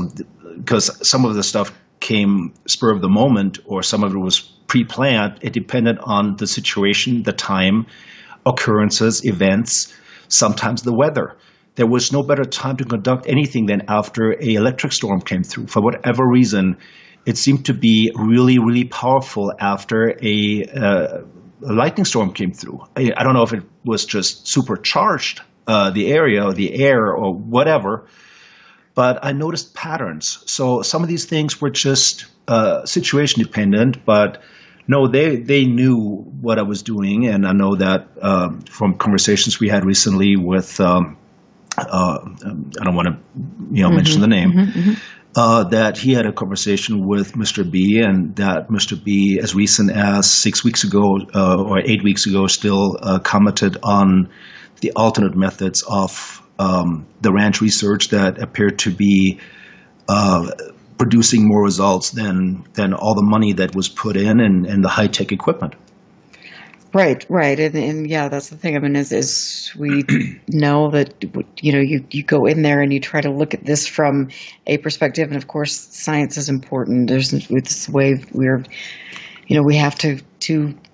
because some of the stuff came spur of the moment or some of it was pre-planned. It depended on the situation, the time, occurrences, events, sometimes the weather. There was no better time to conduct anything than after an electric storm came through. For whatever reason, it seemed to be really, really powerful after a lightning storm came through. I don't know if it was just supercharged, the area or the air or whatever, but I noticed patterns. So some of these things were just situation dependent, but no, they knew what I was doing. And I know that from conversations we had recently with, I don't want to mention the name, that he had a conversation with Mr. B, and that Mr. B, as recent as 6 weeks ago or 8 weeks ago, still commented on the alternate methods of the ranch research that appeared to be producing more results than all the money that was put in and the high-tech equipment. Right. And yeah, that's the thing. Is we know that, you go in there and you try to look at this from a perspective. And of course, science is important. There's this way we're, we have to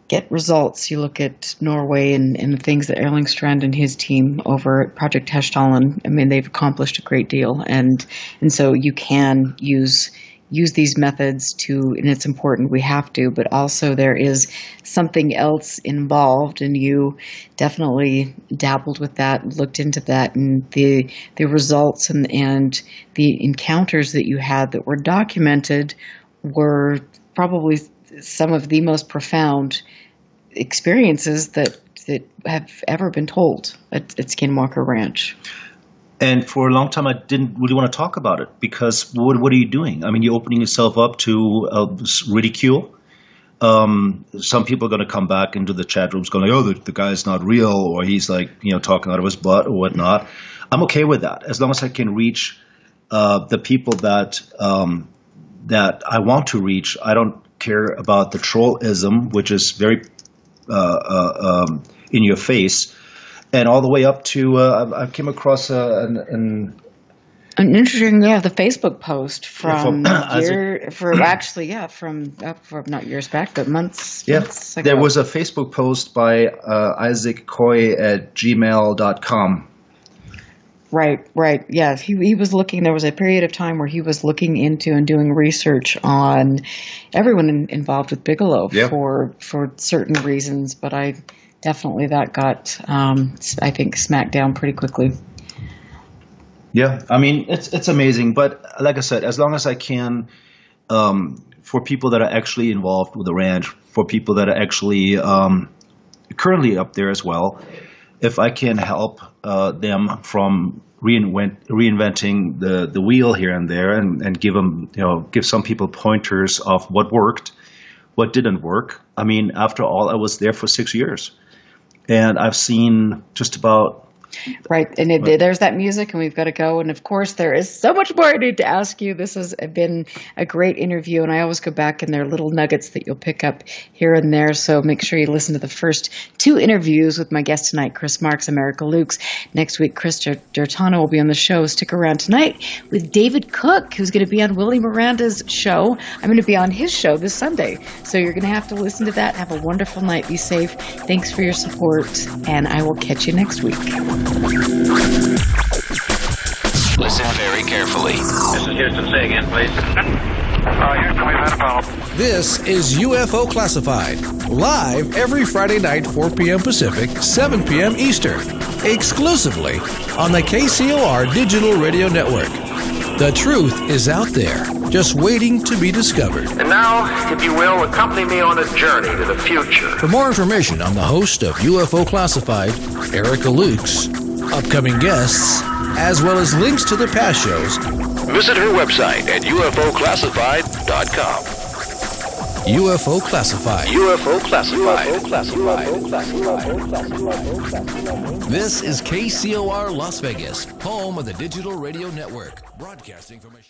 get results. You look at Norway and the things that Erling Strand and his team over at Project Heshtalen, I mean, they've accomplished a great deal. And so you can use these methods and it's important, we have to, but also there is something else involved, and you definitely dabbled with that, looked into that, and the results and the encounters that you had that were documented were probably some of the most profound experiences that have ever been told at Skinwalker Ranch. And for a long time, I didn't really want to talk about it because what are you doing? I mean, you're opening yourself up to ridicule. Some people are going to come back into the chat rooms going, oh, the guy's not real, or he's like, talking out of his butt or whatnot. I'm okay with that as long as I can reach the people that I want to reach. I don't care about the trollism, which is very in your face. And all the way up to, I came across an interesting, the Facebook post from not years back, but months ago. There was a Facebook post by Isaac Coy at gmail.com. Right. Yeah, he was looking. There was a period of time where he was looking into and doing research on everyone involved with Bigelow for certain reasons, but definitely that got, I think, smacked down pretty quickly. Yeah, I mean, it's amazing. But like I said, as long as I can, for people that are actually involved with the ranch, for people that are actually currently up there as well, if I can help them from reinventing the wheel here and there and give them, give some people pointers of what worked, what didn't work. I mean, after all, I was there for 6 years. And I've seen just about... Right, and there's that music, and we've got to go. And, of course, there is so much more I need to ask you. This has been a great interview, and I always go back, and there are little nuggets that you'll pick up here and there. So make sure you listen to the first 2 interviews with my guest tonight, Chris Marx, America Lukes. Next week, Chris Giordano will be on the show. Stick around tonight with David Cook, who's going to be on Willie Miranda's show. I'm going to be on his show this Sunday. So you're going to have to listen to that. Have a wonderful night. Be safe. Thanks for your support, and I will catch you next week. Listen very carefully. This is Houston. Say again, please. Houston, we've had a problem. This is UFO Classified, live every Friday night, 4 p.m. Pacific, 7 p.m. Eastern, exclusively on the KCOR Digital Radio Network. The truth is out there, just waiting to be discovered. And now, if you will, accompany me on a journey to the future. For more information on the host of UFO Classified, Erica Lukes, upcoming guests, as well as links to the past shows, visit her website at UFOclassified.com. UFO Classified. UFO Classified. This is KCOR Las Vegas, home of the Digital Radio Network, broadcasting from a...